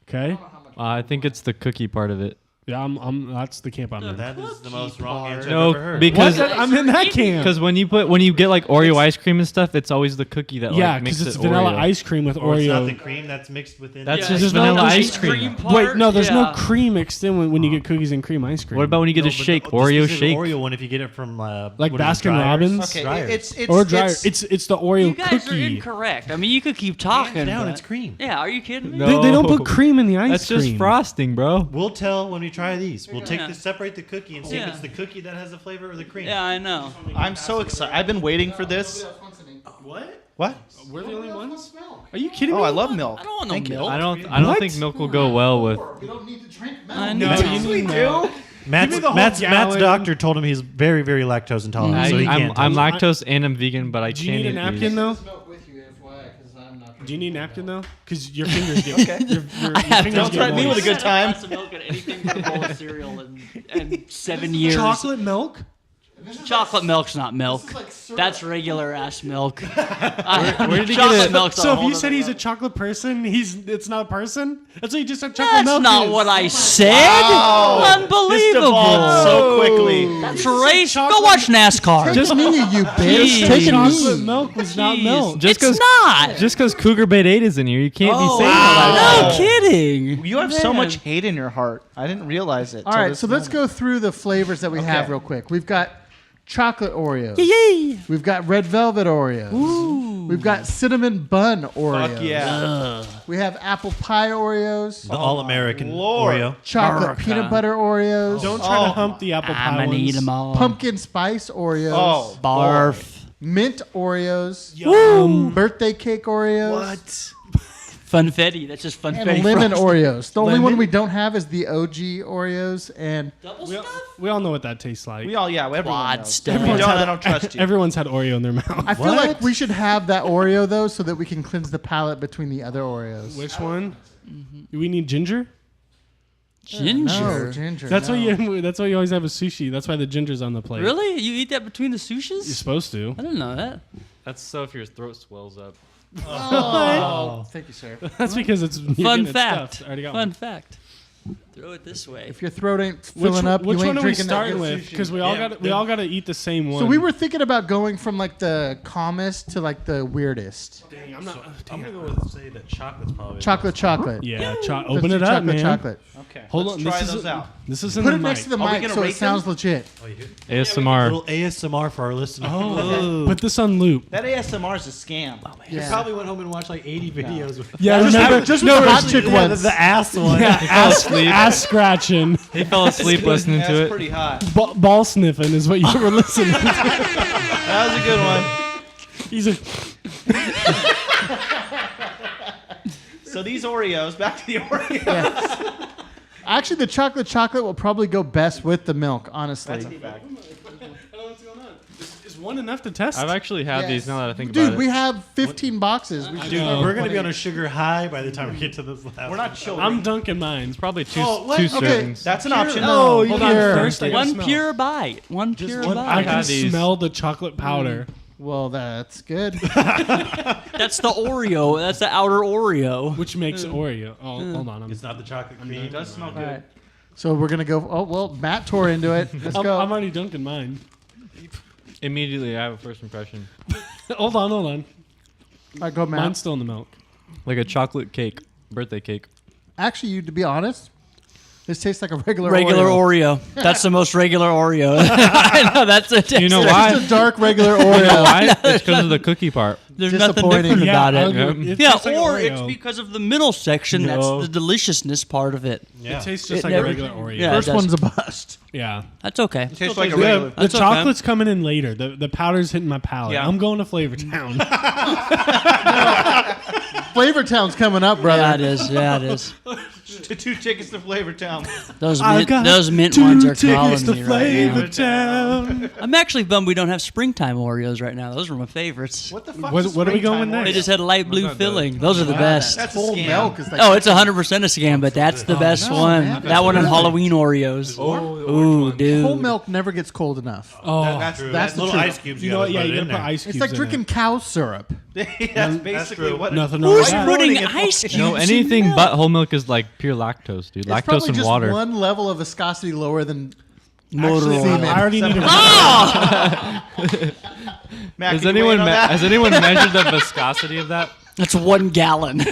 Okay. I think it's the cookie part of it. Yeah, that's the camp I'm in. That is the most wrong answer No, I've ever heard. because What? I'm in that camp. because when you get like Oreo ice cream and stuff, it's always the cookie that Yeah, like makes because it's it vanilla Oreo. ice cream with Or it's not the Oreo. cream that's mixed within. That's Yeah, just it's vanilla not the ice cream. part, Wait, no, there's no yeah. cream mixed in when you get cookies and cream ice cream. What about when you get No, a but shake? this Oreo is an shake. Oreo one if you get it from Like what is it, Baskin Dryers? Robbins? Okay, Dryers. it's or dryer? It's, It's the Oreo You guys are cookie. incorrect. I mean, you could keep talking. Hands down, but- it's cream. Yeah, are you kidding me? No. They don't put cream in the ice That's cream. just frosting, bro. We'll tell when we try these. We'll Yeah. separate the cookie and see Yeah. if it's the cookie that has the flavor or the cream. Yeah, I know. I'm so excited. I've been waiting for this. What? What? We're the only ones? Are you kidding Oh, me? I love milk. I don't want no Thank you. milk. I don't What? think milk will go well with. We don't need to drink I milk. know. No, you We need do. milk. Matt's, the whole Matt's gallon. doctor told him he's very, very lactose intolerant, so he I'm can't. lactose and I'm vegan, but I Do you can't need a eat napkin these. though? Milk with you, FYI, because I'm not. Do you need a napkin though? Because your fingers get. okay. Your fingers Don't get threaten me with a moist. good time. Lots of milk and anything for a bowl of cereal in 7 years. Chocolate milk? Chocolate milk's not milk. like syrup. That's regular ass milk. Where did he Chocolate get it? milk's So a if whole you said nother he's a level. chocolate person, it's not a person? That's what you just said chocolate That's milk not is. what I said. This Unbelievable. devolved so quickly. That's racist. Go watch NASCAR. Take a knee, you bitch. Jeez. Take a Chocolate knee. milk was not Jeez. milk. Just It's 'cause- not. Just because Cougar Bait 8 is in here, you can't be saying wow. that. No kidding. You have so Man. much hate in your heart. I didn't realize it. All till right, this so let's moment. go through the flavors that we have real quick. We've got chocolate Oreos. Yay. We've got red velvet Oreos. We've got cinnamon bun Oreos. Fuck yeah. We have apple pie Oreos. The all-American Lord. Oreo. Chocolate America. peanut butter Oreos. Don't try to Oh. hump the apple pie I'm gonna eat ones. them all. Pumpkin spice Oreos. Oh, Barf. Mint Oreos. Yum. Birthday cake Oreos. Funfetti. That's just funfetti. And lemon frosting. Oreos. The only Lemon? one we don't have is the OG Oreos. And We all know what that tastes like. We all, yeah, everyone Quad knows. stuff. If you don't, I don't trust you. Everyone's had Oreo in their mouth. I feel like we should have that Oreo, though, so that we can cleanse the palate between the other Oreos. Which one? Do we need ginger? Ginger. No, ginger. That's no. why you. That's why you always have a sushi. That's why the ginger's on the plate. Really? You eat that between the You're sushis? supposed to. I didn't know that. That's so if your throat swells up. Oh, thank you, sir. That's because it's you're Fun getting it fact. stuffed. I already got Fun one. fact. Throw it this way. If your throat ain't filling up, which you ain't one are we drinking that starting good with? sushi. Because we all Yeah, got we all got to eat the same one. So we were thinking about going from like the calmest to like the weirdest. Dang, I'm not. I'm gonna go with say that chocolate's probably Chocolate. Yeah, Let's open do it up, chocolate, man. chocolate. Okay. Hold let's on, try this those is out. This is in Put the it next to the Are we mic gonna so rate it sounds them? legit. ASMR. little ASMR for our listeners. Oh, put this on loop. That ASMR is a scam. Yeah. Probably went home and watched like 80 videos. Yeah, Just remember, just with the hot chick ones. the ass one. ass scratching, He fell asleep listening That's to it. pretty hot. ball sniffing is what you were listening to. That was a good one. He's a So these Oreos, back to the Oreos. Actually, the chocolate will probably go best with the milk, honestly. Is one enough to test? I've actually had Yes. these now that I think Dude, about we it. have 15 boxes. We should Dude, know. we're gonna be on a sugar high by the time we get to this last. We're not children. I'm dunking mine. Probably two what? two Okay. servings. That's an option. No, you Hold on, can't. first I gotta One smell. pure bite. One pure one I bite. can had these. smell the chocolate powder. Well, that's good. That's the Oreo. That's the outer Oreo. Which makes Oreo. Oh, hold on. It's not the chocolate cream. It does smell All good. right. So we're going to go. Oh, well, Matt tore into it. Let's go. I'm already dunking mine. Immediately, I have a first impression. Hold on. All right, go, Matt. Mine's still in the milk. Like a chocolate cake, birthday cake. Actually, to be honest, this tastes like a regular Oreo. That's the most regular Oreo. I know that's a You know It's why? just a dark regular You know Oreo. why? It's because of the cookie part. There's nothing Disappointing. different about I'll it. give it Yeah, tastes like or Oreo. it's because of the middle section. No. That's the deliciousness part of it. Yeah. It tastes just It like never- a regular Oreo. Yeah. First it does. one's a bust. Yeah. That's okay. It tastes like a The, regular. That's okay. chocolate's coming in later. The powder's hitting my palate. Yeah. I'm going to Flavor Town. Flavor Town's coming up, brother. Yeah, it is. Yeah, it is. Two tickets to Flavor Town. Those I mint, got those mint 2 ones are tickets calling to me right Flavor now. Town. I'm actually bummed we don't have springtime Oreos right now. Those were my favorites. What the fuck? What are we going with They next? just had a light blue not filling. Those are the best. That's a Full scam. milk is like. Oh, it's 100% a scam, but that's the best no, one. man. That one and Halloween Oreos. Ooh, dude. Whole milk never gets cold enough. Oh, That's That's the little truth. ice cubes. you know what? Yeah, put you in gotta put there. ice cubes It's like in drinking it. cow syrup. That's basically true. what. Nothing wrong Who's with that. putting ruining it. ice cubes? No, anything in but whole milk is like pure lactose, dude. It's Lactose probably and just water. one level of viscosity lower than Motor actually oil. semen. I already need a Matt, Has can you weigh anyone in on that? has anyone measured the viscosity of that? That's 1 gallon. Yeah,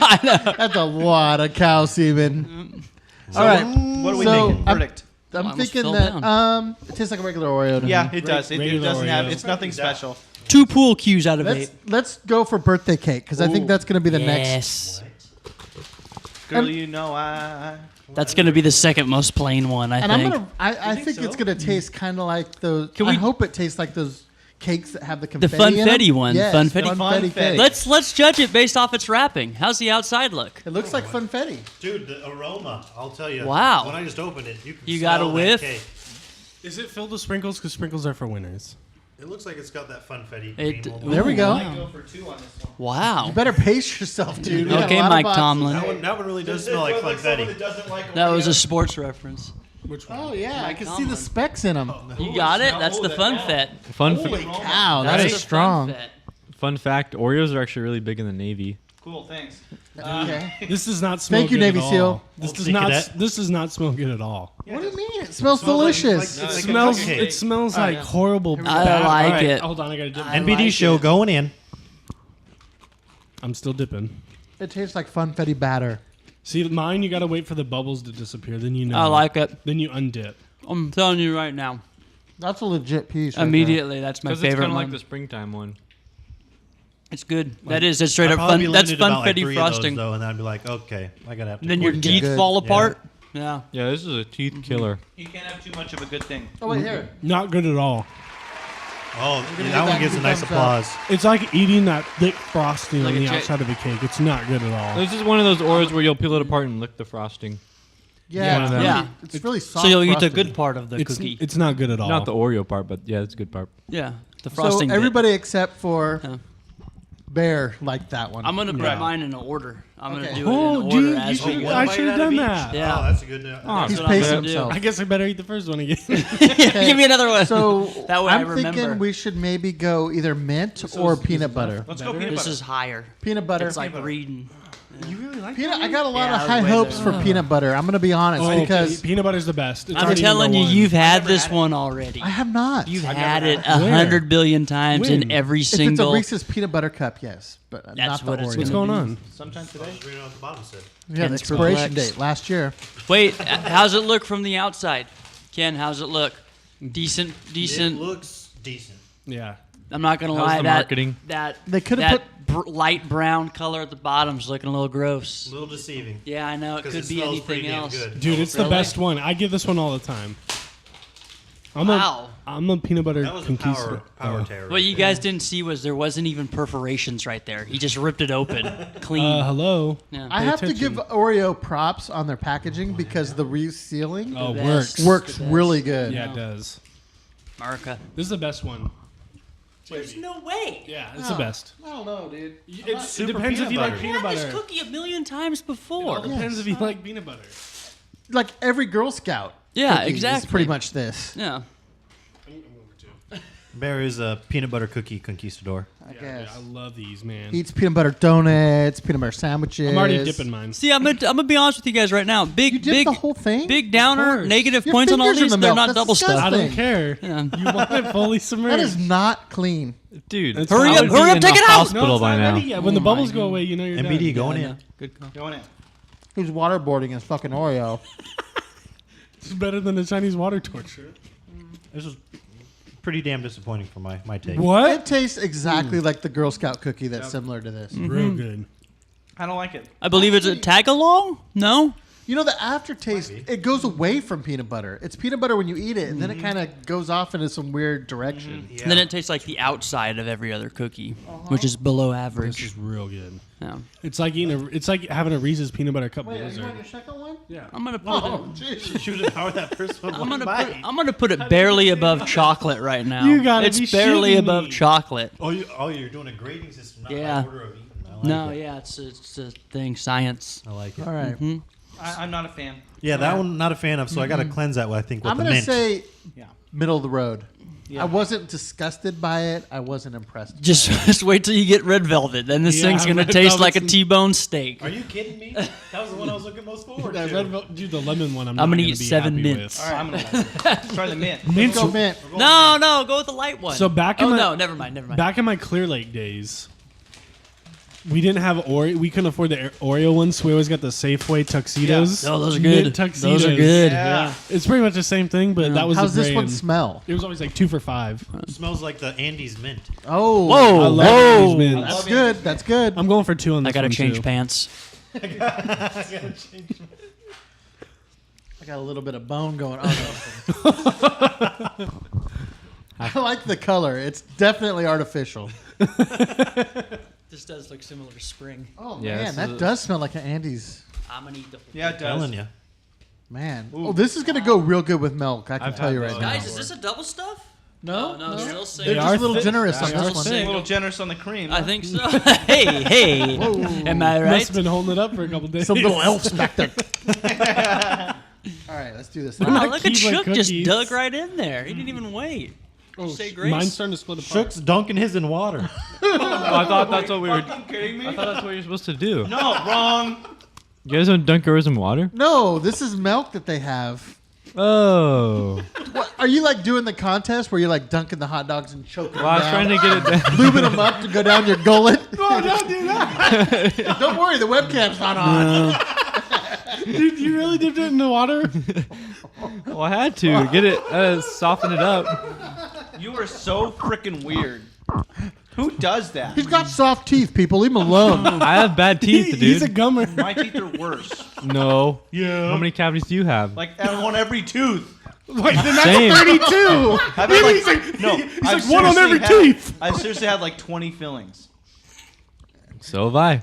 I know. That's a lot of cow semen. All right. What are we So, making? I'm- Verdict. I'm almost thinking fell that down. it tastes like a regular Oreo to Yeah, me. it does. It regular doesn't have. Oreo. It's nothing special. 2 pool cues out of Let's 8. let's go for birthday cake because I think that's going to be the next. Yes. Girl, you know I. That's going to be the second most plain one, I And think. I think it's going to taste kind of like those. Can I we- hope it tastes like those. cakes that have the The confetti in them. funfetti one. Yes, Funfetti. funfetti cake. Let's judge it based off its wrapping. How's the outside look? It looks like funfetti. Dude, the aroma, I'll tell you. Wow. When I just opened it, you can You got a smell that whiff? cake. Is it filled with sprinkles? Because sprinkles are for winners. It looks like it's got that funfetti It- cream. There we go. Go for 2 on this one. Wow. You better pace yourself, dude. We got a Okay, lot of Mike boxes. Tomlin. That one really does smell like funfetti. That was a sports reference. Which one? Oh yeah, I can see Tomlin. the specks in them. You got it? That's the fun fet. Holy cow, that That's is the strong. Fun fet. Fun fact: Oreos are actually really big in the Navy. Cool, thanks. Okay. This does not smell Thank you, good Navy at SEAL. all. This Old does sea not. cadet. This does not smell good at all. What do you mean? It smells Smells delicious. like- It like a smells. cupcake. It smells like horrible. I bad- like all right, it. Hold on, I gotta dip. I NBD like show it. going in. I'm still dipping. It tastes like funfetti batter. See, mine, you gotta wait for the bubbles to disappear. Then you know. I like it. Then you undip. I'm telling you right now. That's a legit piece. right Immediately, that's my Because it's favorite kind of one. like the springtime one. It's good. That is. That's straight I'd up probably fun. be That's limited about, like, funfetti 3 of those, frosting. though, and I'd be like, okay, I gotta have to. Then your quit teeth good. fall apart. Yeah. Yeah, this is a teeth killer. You can't have too much of a good thing. there. Oh wait, here. Not good at all. Oh, gonna that get one that gets a two nice thumbs up. applause. It's like eating that thick frosting Like on a the jet- outside of a cake. It's not good at all. This is one of those Oreos where you'll peel it apart and lick the frosting. Yeah, One of them. Yeah. It's really soft. So you'll eat the frosted. good part of the It's cookie. it's not good at all. Not the Oreo part, but yeah, it's a good part. Yeah. The So frosting. bit. everybody except for Yeah. Bear liked that one. I'm gonna put Yeah. mine in order. I'm Okay. gonna do it in Oh, order dude, you as we should, go. I should have done that. Yeah. Oh, that's a good. He's That's what I'm pacing gonna do. himself. I guess I better eat the first one again. Give me another one. So That way I I'm remember. thinking we should maybe go either mint or peanut butter. Let's go peanut This butter. is higher. Peanut butter. It's like reading. You really like peanut. I got a lot Yeah, of I was high way hopes there. for peanut butter. I'm gonna be honest because peanut butter's the best. It's I'm already telling number you, one. you've had this one already. I have not. You've I've had never it had it. 100 billion times When? in every if it's a single. Reese's peanut butter cup, yes, but That's not the what it's Oreo. What's gonna going be. on? Sometime today. Reading on the bottom said. Yeah, the Ken's expiration complex. date last year. Wait, how's it look from the outside? Ken, how's it look? Decent. It looks decent. Yeah. I'm not gonna How's lie. the that marketing? that They could have that light brown color at the bottom's looking a little gross. A little deceiving. Yeah, I know. It 'Cause could it be smells anything pretty damn else. good. Dude, it's the Really? best one. I give this one all the time. Wow. I'm a peanut butter That was a conquista. power terror. What you guys didn't see was there wasn't even perforations right there. He just ripped it open, clean. Hello. yeah. I Pay have to attention. give Oreo props on their packaging because the resealing Oh, best. works. works really good. Yeah, it does. America. This is the best one. There's no way. Yeah, it's the best. I don't know, dude. It super depends if peanut you like butter. peanut I've had butter. this cookie a million times It before. all depends if you like peanut butter. Like every Girl Scout. Yeah, cookie is exactly. pretty much this. Yeah. Bear is a peanut butter cookie conquistador. I Yeah, guess. I love these, man. He eats peanut butter donuts, peanut butter sandwiches. I'm already dipping mine. See, I'm gonna be honest with you guys right now. You Big, dip big, the whole thing? big Of downer, course. negative Your points on all fingers in these. the They're milk. not That's double disgusting. I stuff. don't care. Yeah. You want it fully submerged. That is not clean. Dude, It's I fine. would Hurry be up, in take the it out. hospital No, it's by not now. ready yet. When the Oh bubbles my go God. away, you know you're NBD done. going Yeah, in. good call. Going in. Who's waterboarding his fucking Oreo? It's better than the Chinese water torture. This was pretty damn disappointing for my take. It What? tastes exactly like the Girl Scout cookie that's similar to this. Real good. I don't like it. I believe it's a tag along. No. You know, the aftertaste, it goes away from peanut butter. It's peanut butter when you eat it, and then it kind of goes off into some weird direction. Yeah. And then it tastes like the outside of every other cookie, which is below This average. is real good. Yeah. It's like eating it's like having a Reese's peanut butter cup blizzard. your second one? Yeah. I'm gonna put it. jeez. Should have powered that first one. I'm gonna put it barely above chocolate right now. You gotta It's be barely shitting above me. chocolate. You're doing a grading system, not Yeah. by order of eating. I like No, it. yeah, it's a thing, science. I like it. All right. I'm not a fan. Yeah, that one not a fan of, so I got to cleanse that one. I think with I'm the going to mint. say Yeah. middle of the road. Yeah. I wasn't disgusted by it. I wasn't impressed. Just wait till you get red velvet. Then this Yeah, thing's gonna red taste like a velvet's- T-bone steak. Are you kidding me? That was the one I was looking most forward That to. red dude, the lemon one. I'm gonna not eat be 7 happy mints. with. All right, I'm gonna try the mint. Mints. Go mint. No, go with the light one. So back in oh my no, never mind. back in my Clear Lake days, we didn't have Oreo. We couldn't afford the Oreo ones, so we always got the Safeway tuxedos. Oh, those are Mint good. tuxedos. Those are good. Yeah. It's pretty much the same thing, but that was How's the this one brand. smell? It was always like 2 for $5. It smells like the Andes mint. Oh. I Whoa, love whoa! these mints. That's good. That's good. I'm going for 2 on this I gotta one, change too. pants. I got a little bit of bone going on. I like the color. It's definitely artificial. This does look similar to spring. Oh Yeah, man, this that is- does smell like an Andes. I'm gonna eat the whole Yeah, it does. Telling you. Man, oh, this is gonna go real good with milk. I can I've tell had you right those. now. Guys, is this a double stuff? No, No, still same. They're just a little thick. generous on They are this one. thick. A little generous on the cream. I think so. hey, am I Must right? have been holding it up for a couple days. Some little elves back there. All right, let's do this. Wow, Not look at Keebler Shook just cookies. dug right in there. He didn't even wait. Say grace. Mine's starting to split apart. Shook's dunking his in water. I thought that's what we were. Fucking kidding me? I thought that's what you're supposed to do. No, wrong. You guys don't dunk yours in water? No, this is milk that they have. Oh. What, are you like doing the contest where you're like dunking the hot dogs and choking Well, I was them trying down, to get it down. lubing them up to go down your gullet? No, don't do that. Don't worry, the webcam's not on. Dude, you really dipped it in the water? Well, I had to get it, soften it up. You are so freaking weird. Who does that? He's got soft teeth, people. Leave him alone. I have bad teeth, dude. He's a gummer. My teeth are worse. No. Yeah. How many cavities do you have? Like on every tooth. Wait, then Same. that's 32. I've had like, no, he's I've like one on seriously every had- teeth. I've seriously had like 20 fillings. So have I.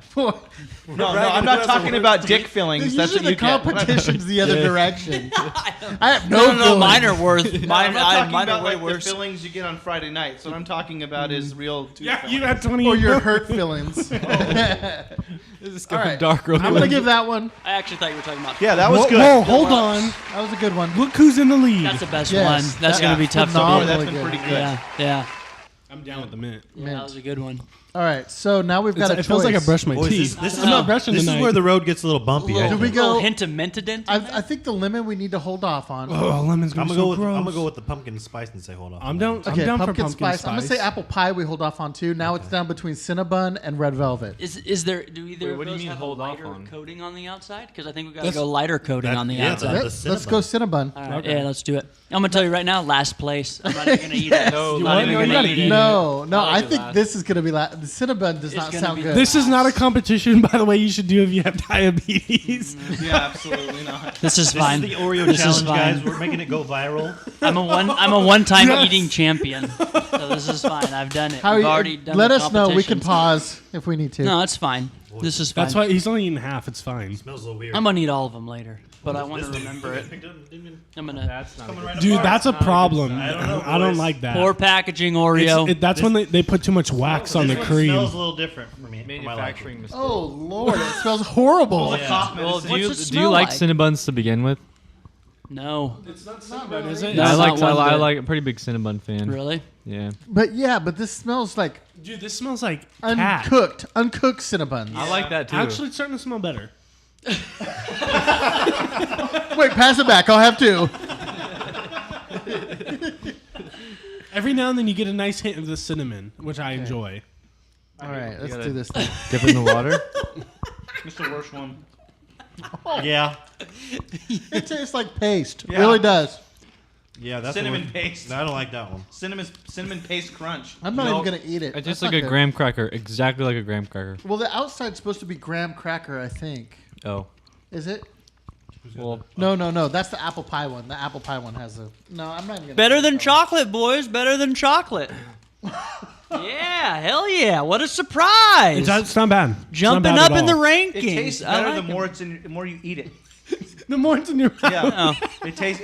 No, I'm not talking about dick fillings. That's what Usually you the get. competition's the other direction. I have No, no, mine are worth. No, Mine, I'm not talking mine about are way like the worse. fillings you get on Friday nights. What I'm talking about is real tooth Yeah, fillings. you had 20. Or your hurt feelings. This is All right. dark real I'm quick. going to give that one. I actually thought you were talking about. Yeah, that was Whoa, good. whoa, hold on. That was a good one. Look who's in the lead. That's the best Yes, one. That's that- gonna be yeah, tough to phenomenal. beat. That's been good. pretty good. Yeah, yeah. I'm down with the mint. That was a good one. All right, so now we've got a It feels like I choice. brushed my Boys, teeth. this is I'm not brushing This tonight. is where the road gets a little bumpy. I Do we think. go? A little hint of mentadent. I think the lemon we need to hold off on. Oh, lemon's I'm gonna gonna be go so with gross. I'm gonna go with the pumpkin spice and say hold on. I'm down. Okay, I'm down pumpkin, for pumpkin spice. I'm gonna say apple pie. We hold off on too. Now it's down between Cinnabon and red velvet. Is there? Do either Wait, of what do you those mean have hold a off lighter on? coating on the outside? Because I think we gotta That's- go lighter coating on the yeah, it's outside. a- Let's go Cinnabon. All right, yeah, let's do it. I'm gonna tell you right now, last place. I'm not even gonna eat it. No, You not what? even No, you gonna gotta eat eat it. No, I'll I do think last. this is gonna be the Cinnabon does not gonna sound be good. This is not a competition, by the way. You should do if you have diabetes. Yeah, absolutely not. This is This fine. is the Oreo This is challenge, fine. guys. We're making it go viral. I'm a one-time Yes. eating champion. So this is fine. I've done it. How We've you- already done let the us know. We can competitions. pause if we need to. No, it's fine. This is fine. That's why he's only eating half. It's fine. Smells a little weird. I'm gonna eat all of them later, but I want to remember it. I'm gonna That's not good. Dude, that's a problem. I don't know, I don't boys. like that. poor packaging Oreo. That's when they put too much wax on the This one cream. smells a little different for me. for my liking. Manufacturing mistake. Oh Lord, it smells horrible. Yeah. Cough Well, medicine. do you, What's it do you smell like like? Cinnabuns to begin with? No, Is it? No, I not one I bit. like a pretty big Cinnabon fan. really. Yeah. But this smells like Dude, this smells like cat. uncooked Cinnabons. I like that too. Actually, it's starting to smell better. Wait, pass it back. I'll have two. Every now and then you get a nice hint of the cinnamon, which I enjoy. All right, let's gotta- do this thing. Dip it in the water. It's the worst one. Yeah. It tastes like paste. Yeah. Really does. Yeah, that's Cinnamon the one. paste. No, I don't like that one. Cinnamon paste crunch. I'm not No. even gonna eat it. It's just That's like a not good. graham cracker, exactly like a graham cracker. Well, the outside's supposed to be graham cracker, I think. Oh, Is it? well, No. That's the apple pie one. The apple pie one has a. No, I'm not even gonna. Better say than that. chocolate, boys. Better than chocolate. Yeah, hell yeah! What a surprise! It's not bad. It's not Jumping bad up at in the all. rankings. It tastes I better like the it. more the more you eat it. The more it's in your mouth. Yeah. Oh. It tastes.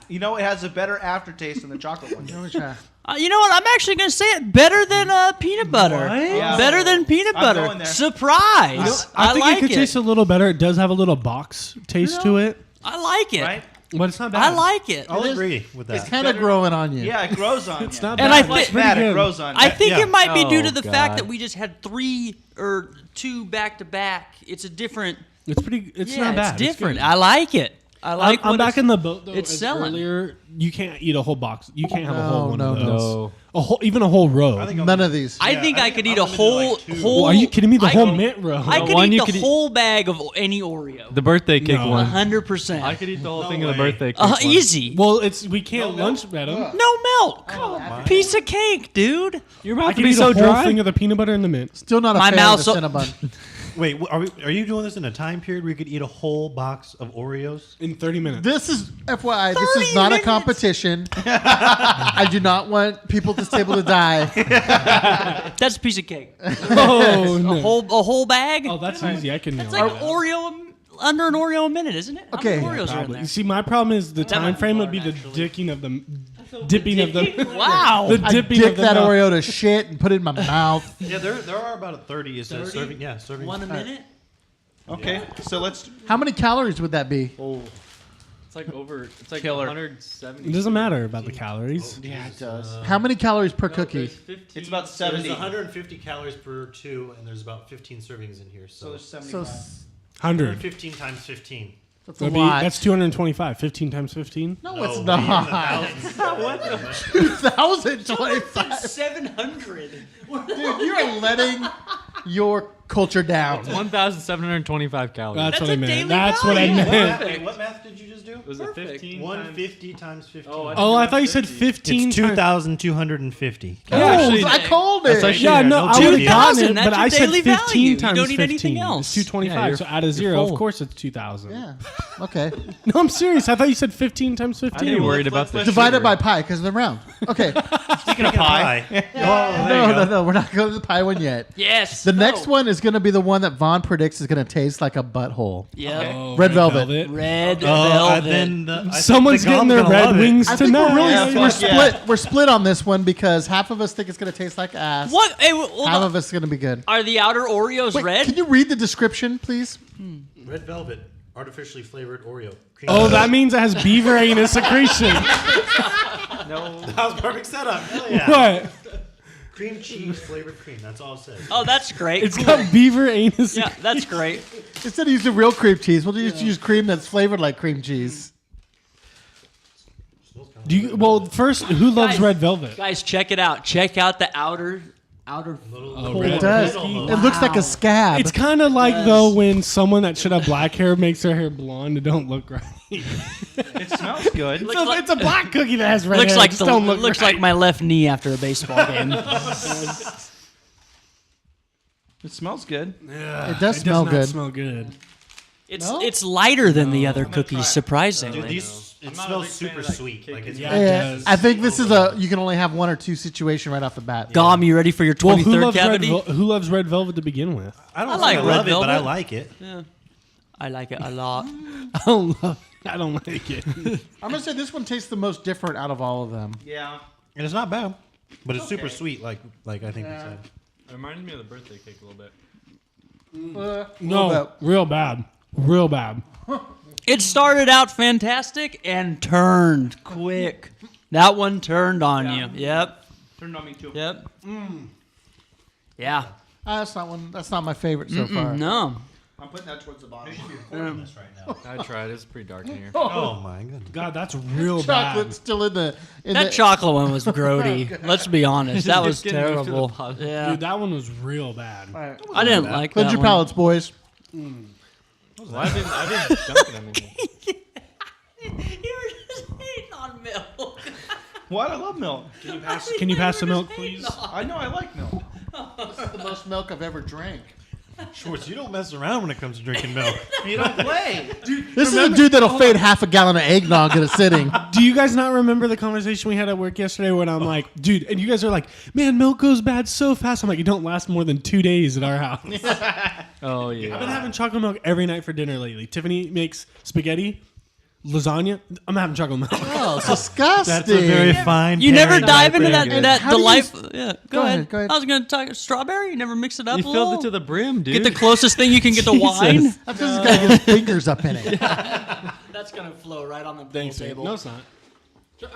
You know, it has a better aftertaste than the chocolate one. Let me try. You know what? I'm actually going to say it better than peanut butter. Yeah. Better than peanut I'm butter. going there. Surprise! I think like it could taste a little better. It does have a little box taste to it, I like it. Right? but it's not bad. I like it. I'll is- agree with that. It's kind of better- growing on you. Yeah, it grows on It's you. not And bad. I It's think- It's pretty bad. It good. grows on you. I think Yeah. it might be due to Oh, the fact God. that we just had 3 or 2 back to back. It's a different. It's pretty. It's yeah, not bad. it's different. good. I like it. I like. I'm what back it's- in the boat though. it's as selling. Earlier, you can't eat a whole box. You can't have a whole one of no. those. no. A whole, even a whole row. I think I'm- None of these. I Yeah, think I I think could I'm eat a limited to whole like 2. whole. Well, are you kidding me? The I whole could- mint row. I could one eat you the could eat- whole bag of any Oreo. The birthday cake No. one. 100%. I could eat the whole thing No of the way. birthday cake. one. Easy. Well, we can't lunch bet them. No milk. Piece of cake, dude. You're I about to can be eat so a whole dry. thing of the peanut butter and the mint. Still not a My fan mouth's of so- the Cinnabon. Wait, are you doing this in a time period where you could eat a whole box of Oreos? In 30 minutes. This is FYI. This is not a competition. I do not want people at this table to die. That's a piece of cake. Oh, no. A whole bag. Oh, that's easy. I can nail It's that. like Oreo under an Oreo a minute, isn't it? How Okay. many Oreos are in Probably. there? You see, my problem is the time frame would be the dipping of the dipping of the Wow. the I dipping dick of the that mouth. Oreo to shit and put it in my mouth. Yeah, there are about 30. Is 30? serving? Yeah, serving. One a minute. Okay, so let's. How many calories would that be? It's like It's like Killer. 170. It doesn't matter about the calories. Yeah, it does. How many calories per cookie? It's about There's 70. 150 calories per two, and there's about 15 servings in here. So, there's So 75. 100. 15 times 15. that's a That'd be, lot. that's 225. 15 times 15. no, it's we're not. in the thousands. 2,025. 700. Dude, you are letting your culture down. 1,725 calories. That's what I a meant. daily That's what I value. meant. Wait, what math did you just do? Was it 15? 150 times 15. Oh, I thought you said 15 It's times. 2,250. Yeah, actually- I called it. actually- Yeah, no, I would have 2,000, gotten it, that's but your I said daily 15 value. You times don't need 15. anything else. It's 225, Yeah, you're- so add a you're zero. Of full. course it's 2,000. Yeah. Okay. No, I'm serious. I thought you said 15 times 15. I ain't worried about the Divided sugar. by pi because they're round. Okay. Speaking of pie, No. We're not going to the pie one yet. Yes. The next one is going to be the one that Vaughn predicts is going to taste like a butthole. Yep. Oh, Red velvet. Red Oh, velvet. Someone's getting their red wings I think tonight. we're really Yeah, we're fuck yeah. split. We're split on this one because half of us think it's going to taste like ass. What? Hey, well, Half of us is going to be good. are the outer Oreos Wait, red? can you read the description, please? Red velvet, artificially flavored Oreo. Cream Oh, cheese. that means it has beaver anus secretion. That was perfect setup. Hell yeah. What? Cream cheese flavored cream. That's all it says. Oh, that's great. It's got beaver anus. Yeah, that's great. Instead of using real cream cheese, we'll just use cream that's flavored like cream cheese. Do you, well, first, who loves Guys- red velvet? Guys, check it out. Check out the outer. It does. It looks like a scab. It's kind of like though when someone that should have black hair makes their hair blonde. It don't look right. it smells good. Looks like- it's a black cookie that has red Looks hair. like It just don't look looks right. like my left knee after a baseball game. It smells good. It does smell not good. Smell good. It's lighter than the other cookies, surprisingly. Dude, it smells super sweet. Like it's Yeah, it Yeah, does. I think this is a you can only have one or two situation right off the bat. Gom, you ready for your Well, 23rd cavity? who loves red velvet to begin with? I don't I think like I red love it, but I velvet. like it. I like it a lot. I don't like it. I'm gonna say this one tastes the most different out of all of them. Yeah. And it's not bad, but it's super sweet. Like I think we said. It reminded me of the birthday cake a little bit. No, real bad. Real bad. It started out fantastic and turned quick. That one turned on you. Yep. Turned on me too. Yep. Yeah. That's not one. That's not my favorite so far. No. I'm putting that towards the bottom. This right now. I tried. It's pretty dark in here. Oh my goodness. God, that's real Chocolate's bad. still in the. That chocolate one was grody. Let's be honest. That was Just getting moved to the terrible. bottom. Yeah. Dude, that one was real bad. I didn't like Cleanse that your one. palates, boys. Well, I didn't dunk it anything. You were just hating on milk. What? I love milk. Can you pass the milk, please? I know I like milk. The most milk I've ever drank. Schwartz, you don't mess around when it comes to drinking milk. You don't play. This is a dude that'll fade half a gallon of eggnog at a sitting. Do you guys not remember the conversation we had at work yesterday when I'm like, dude, and you guys are like, man, milk goes bad so fast. I'm like, it don't last more than 2 days at our house. Oh I've been yeah. having chocolate milk every night for dinner lately. Tiffany makes spaghetti, lasagna. I'm having chocolate milk. Oh, it's disgusting. That's a very fine. You never parent dive into package. that How do you delightful. Yeah, go ahead. Go ahead. I was going to talk strawberry. You never mix it up. You a filled little? it to the brim, dude. Get the closest thing you can get to wine. Jesus. That's because he's got to get his fingers up in it. That's going to flow right on the pool table. No, it's not.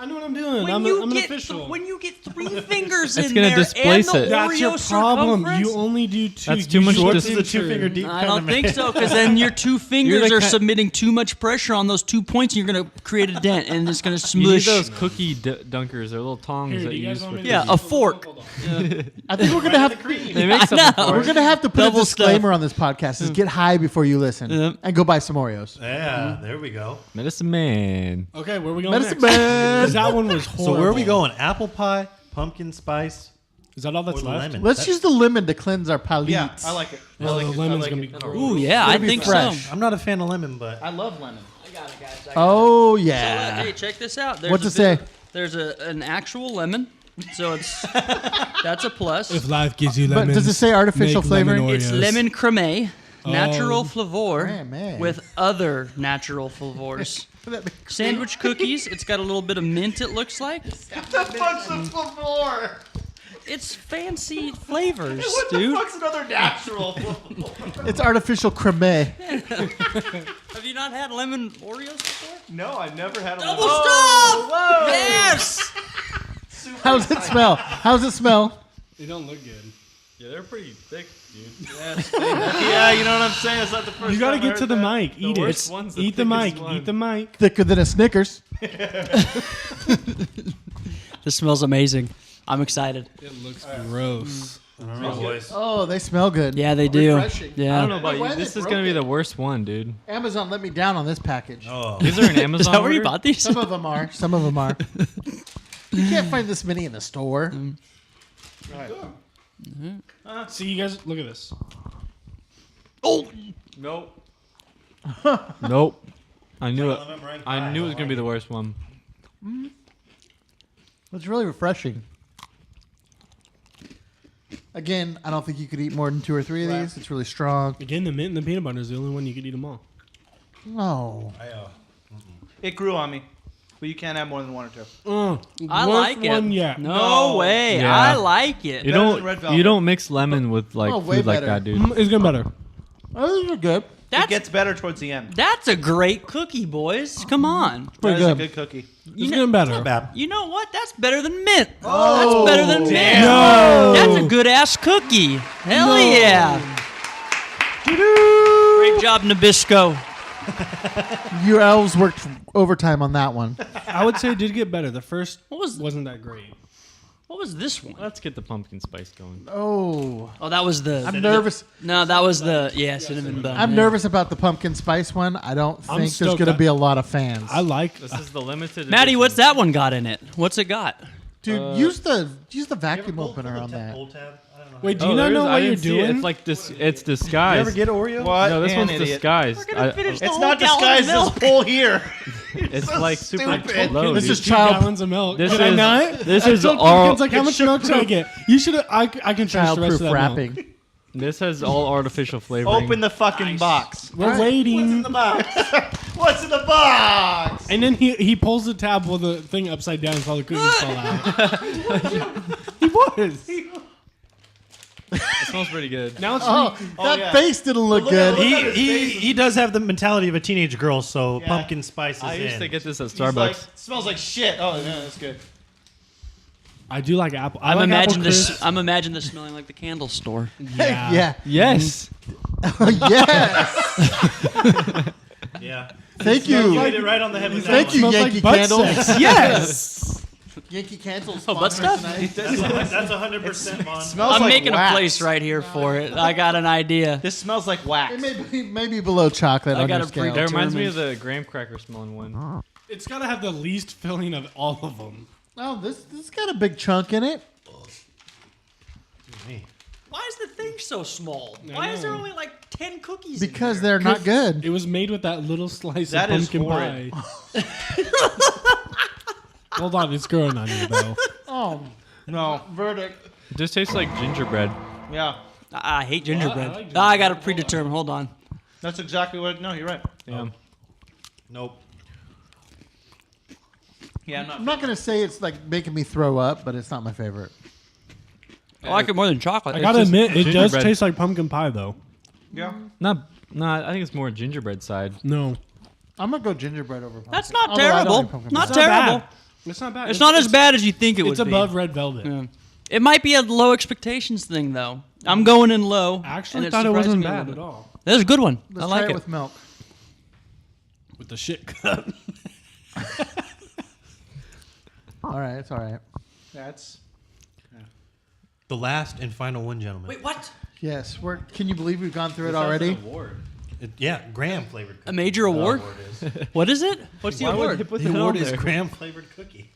I know what I'm doing. When I'm you an get official. when you get 3 fingers It's in gonna there displace and the it. That's your Oreo problem. circumference, You only do 2. That's too You much short This is a center. 2-finger deep. I kind don't of think man. so, because then your 2 fingers the are ki- submitting too much pressure on those 2 points, and you're going to create a dent, and it's going to You need smush. those cookie dunkers. They're little tongs Here, that do you you guys use want for me to- Yeah, a fork. I think we're gonna have They make something know. for we're it. gonna have to put Double a disclaimer on this podcast: is get high before you listen Yep. and go buy some Oreos. Yeah, there we go. Medicine Man. Okay, where are we going Medicine next? Man. 'Cause that one was horrible. So where are we going? Apple pie, pumpkin spice, Is that all that's Or the left? lemon. Let's use the lemon to cleanse our palate. Yeah, I like it. I Oh, like the it. lemon's I like gonna it. be gross. Ooh, yeah, I be think fresh. so. I'm not a fan of lemon, but I love lemon. I got it, guys. Oh So, yeah. hey, check this out. There's What's a it say? There's an actual lemon, so it's that's a plus. If life gives you But lemons, does it say artificial make lemon flavoring? It's Oreos. lemon creme, natural Oh. flavor Creme. with other natural flavors. Sandwich cookies. It's got a little bit of mint. It looks like it's fancy flavors, dude. What's another natural? It's artificial creme. Have you not had lemon Oreos before? No, I've never had a Double lemon. stuff. Whoa! Yes. How's it smell? How's it smell? They don't look good. Yeah, they're pretty thick, dude. Yeah, you know what I'm saying? It's not the first You gotta time I get to heard the that. mic. Eat worst it. one's the Eat the thickest mic. one. Eat the mic. Thicker than a Snickers. This smells amazing. I'm excited. It looks gross. I don't know, boys. Oh, they smell good. Yeah, they do. Refreshing. Yeah. I don't know about Why you. are This they is gonna be broken? the worst one, dude. Amazon let me down on this package. Oh, These are an Amazon. Is that where you order? bought these? Some of them are. Some of them are. You can't find this many in the store. See, you guys, look at this. Nope. Nope. I knew it. lemon meringue I pie, knew it was don't gonna be like the worst one. It's really refreshing. Again, I don't think you could eat more than 2 or 3 of these. It's really strong. Again, the mint and the peanut butter is the only one you could eat them all. No. It grew on me, but you can't have more than one or two. I Worst like it. one yet. No way. Yeah. I like it. You Better than don't. red velvet. You don't mix lemon with like Oh, way food like better. that, dude. It's getting better. Oh, these are good. It gets better towards the end. That's a great cookie, boys. Come on. That Pretty is a good. good cookie. It's getting better. bad. You know what? That's better than mint. That's better than mint. No. That's a good ass cookie. Hell yeah. Great job, Nabisco. Your elves worked overtime on that one. I would say it did get better. The first What was wasn't that great. what was this one? Let's get the pumpkin spice going. Oh. Oh, that was the. I'm nervous. No, that was the cinnamon bun. I'm yeah. nervous about the pumpkin spice one. I don't I'm think there's stoked going to that- be a lot of fans. I like. This is the limited. Maddie, edition. what's that one got in it? What's it got? Dude, use the vacuum opener on that. Pull tab? I don't know. Wait, do Oh, you not there is- know I what you're didn't see it. doing? It's like this. It's You disguised. ever get Oreo? What? No, this An one's idiot. disguised. It's not disguised as pull here. It's like super stupid. low. This dude. is 2 child gallons of milk. This Did I is- not? this I is told all- Pumpkin's like, how much milk should I get? You should. I can trust the rest childproof of that milk. wrapping. This has all artificial flavoring. Open the fucking box. We're waiting. What's in the box? And then he pulls the tab with the thing upside down so all the cookies fall out. He was. It smells pretty good. Now it's Oh, that yeah. face didn't look good. He does have the mentality of a teenage girl, so pumpkin spice is I used in. to get this at He's like, Starbucks. smells like shit. Oh, yeah, that's good. I do like apple. I I'm like imagining apple this. crisp. I'm imagining this smelling like the candle store. Yeah. Yeah. Yes. Yes. Yeah. Thank You you. hit it right on the head with that Thank one. you, Smells like Yankee butt Candle. sex. Yes. Yankee Candle. Oh, butt stuff? That's 100% Mon. Smells I'm like making wax. a place right here for it. I got an idea. This smells like wax. It may be below chocolate I on got your a scale. That reminds me of the graham cracker smelling one. It's got to have the least filling of all of them. Oh, this got a big chunk in it. Why is the thing so small? I Why is there know. only like 10 cookies? Because they're not good. It was made with that little slice That of is pumpkin horrid. pie. Hold on, it's growing on you though. Oh, No. Verdict. It just tastes like gingerbread. Yeah. I hate gingerbread. I like I got to predetermine. Hold on. That's exactly what. No, you're right. Yeah. Nope. Yeah, I'm not gonna say it's like making me throw up, but it's not my favorite. I like it more than chocolate. I gotta just admit, it does gingerbread. taste like pumpkin pie though. Yeah. Not. I think it's more gingerbread side. No, I'm gonna go gingerbread over pumpkin. That's not Although I don't terrible. like pumpkin Not pie. terrible. bad. It's not bad. It's not as bad as you think it would It's be. above red velvet. Yeah. It might be a low expectations thing though. I'm going in low. I actually and it thought it surprised wasn't me a bad little at bit. all. That was a good one. Let's I like try it. with milk. With the shit cup. All right, it's all right. That's. The last and final one, gentlemen. Wait, what? Yes, can you believe we've gone through it already? Yeah, graham flavored cookie. A major award? Is. What is it? What's the award? The award is graham flavored cookie.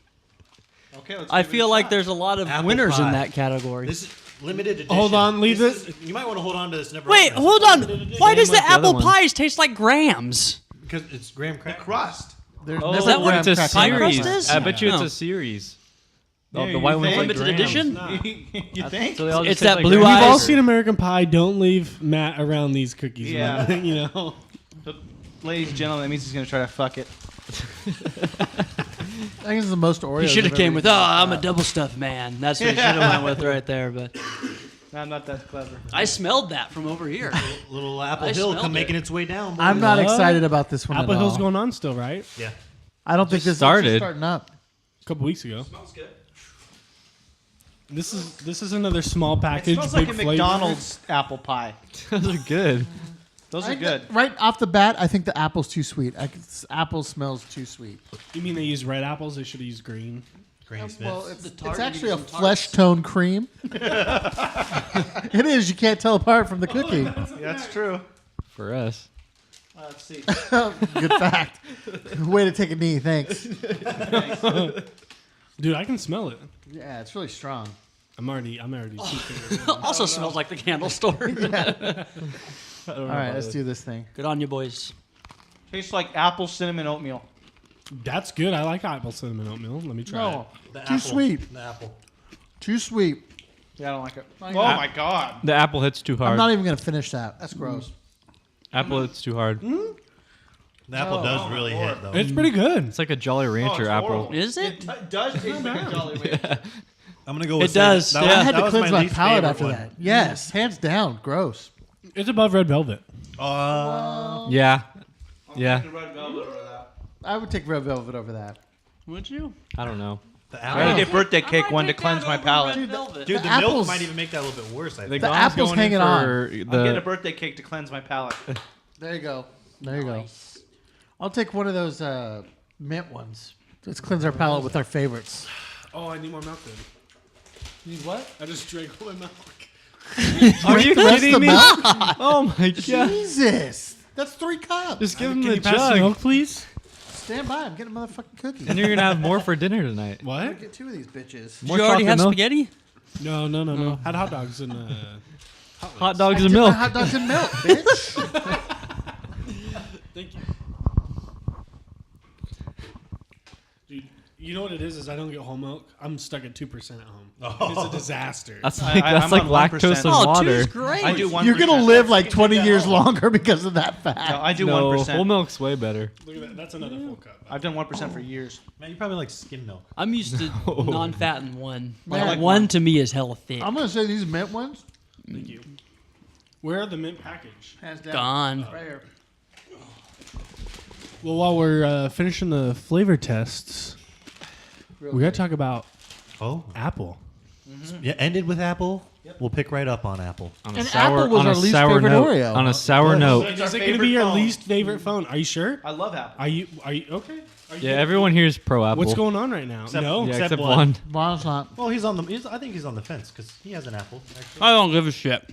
Okay, let's I give it a feel like shot. there's a lot of Apple winners in pie. that category. This is limited edition. Hold on, leave This it. is- You might want to hold on to this. Never. Wait, open. hold on. Why does the like the other apple ones. pies taste like grams? Because it's graham cracker. crust. There's Is that what graham It's a cracker pie in crust it. series. is? I bet you it's No. a series. Yeah, the you white ones think? like Limited grams. edition? You think? So they all just It's taste that like blue graham We've eyes. all cracker. seen American Pie. Don't leave Matt around these cookies. Yeah. man. You know. So, ladies and gentlemen, that means he's gonna try to fuck it. I think it's the most Oreos. You should have I've came ever with, eaten. I'm a double stuffed man. That's what you should have went with right there. But No, I'm not that clever. I smelled that from over here. Little Apple I Hill smelled come making it. its way down. boys. I'm not What? excited about this one Apple at Hill's all. going on still, right? Yeah. I don't think this started. is starting up. A couple weeks ago. Smells good. This is another small It package. smells big like a flavor. McDonald's apple pie. Those are good. Those I are think good. that right off the bat, I think the apple's too sweet. Apple smells too sweet. You mean they use red apples? They should have used green. Granny Smiths. Well, it's tart, actually you a need some flesh tone cream. It is. You can't tell apart from the cookie. That's true. For us. Let's see. Good fact. Way to take a knee. Thanks. Dude, I can smell it. Yeah, it's really strong. I'm already two fingers. Also smells like the candle store. All right, let's do this thing. Good on you, boys. Tastes like apple cinnamon oatmeal. That's good. I like apple cinnamon oatmeal. Let me try No, The too apple. sweet. The apple. Too sweet. Yeah, I don't like it. Like Oh that. my god. The apple hits too I'm hard. not even gonna finish that. That's gross. Apple hits too hard. The apple does really hit though. it. It's pretty good. It's like a Jolly Rancher it's apple. horrible. Is it? Does taste like a Jolly Rancher. I'm gonna go with It does, That yeah. was- I had that to was cleanse my least palate favorite after one. that. Yes, hands down. Gross. It's above red velvet. Yeah. Yeah. Red velvet over that. I would take red velvet over that. Would you? I don't know. The I need apple. a birthday cake one to cleanse my palate. Dude, The the milk apples- might even make that a little bit worse. I think. Gong's apple's going in hanging on. for I'm getting a The, birthday cake to cleanse my palate. There you go. There you go. I'll take one of those mint ones. Let's cleanse our palate with our favorites. Oh, I need more milk then. You need what? I just drank all my milk. are you The rest of kidding the me? milk? Oh my god. Jesus. That's 3 cups. Just give him Can the you pass the jug. milk, please? Stand by. I'm getting a motherfucking cookie. And you're gonna have more for dinner tonight. What? Get 2 of these bitches. More Did you already chocolate have milk? spaghetti? No. Had hot dogs and Hot dogs I and did my milk. hot dogs and milk, bitch. Thank you. Dude, you know what it is I don't get whole milk. I'm stuck at 2% at home. It's a disaster. That's like I'm like on lactose 1%. and Oh, water. two's great. I do 1%. You're going to live like 20 years longer because of that fact. No, I do No, 1%. whole milk's way better. Look at that. That's another full cup. I've done 1% for years. Man, you probably like skim milk. I'm used to non-fat and one. Man, I like one to me is hella thick. I'm going to say these mint ones. Thank you. Where are the mint package? Hands down. Gone. Right here. Well, while we're finishing the flavor tests, we got to talk about Oh, apple. yeah. Ended with apple. We'll pick right up on apple. On And apple was our least favorite note. Oreo. On a sour note. It's our Is it going to favorite be your phone. least favorite phone? Are you sure? I love apple. Are you okay? Are you Yeah, everyone here is pro apple. What's going on right now? Except- no. Yeah, except except one. one. Mine's not. Well, he's on the. I think he's on the fence because he has an apple. Actually. I don't give a shit.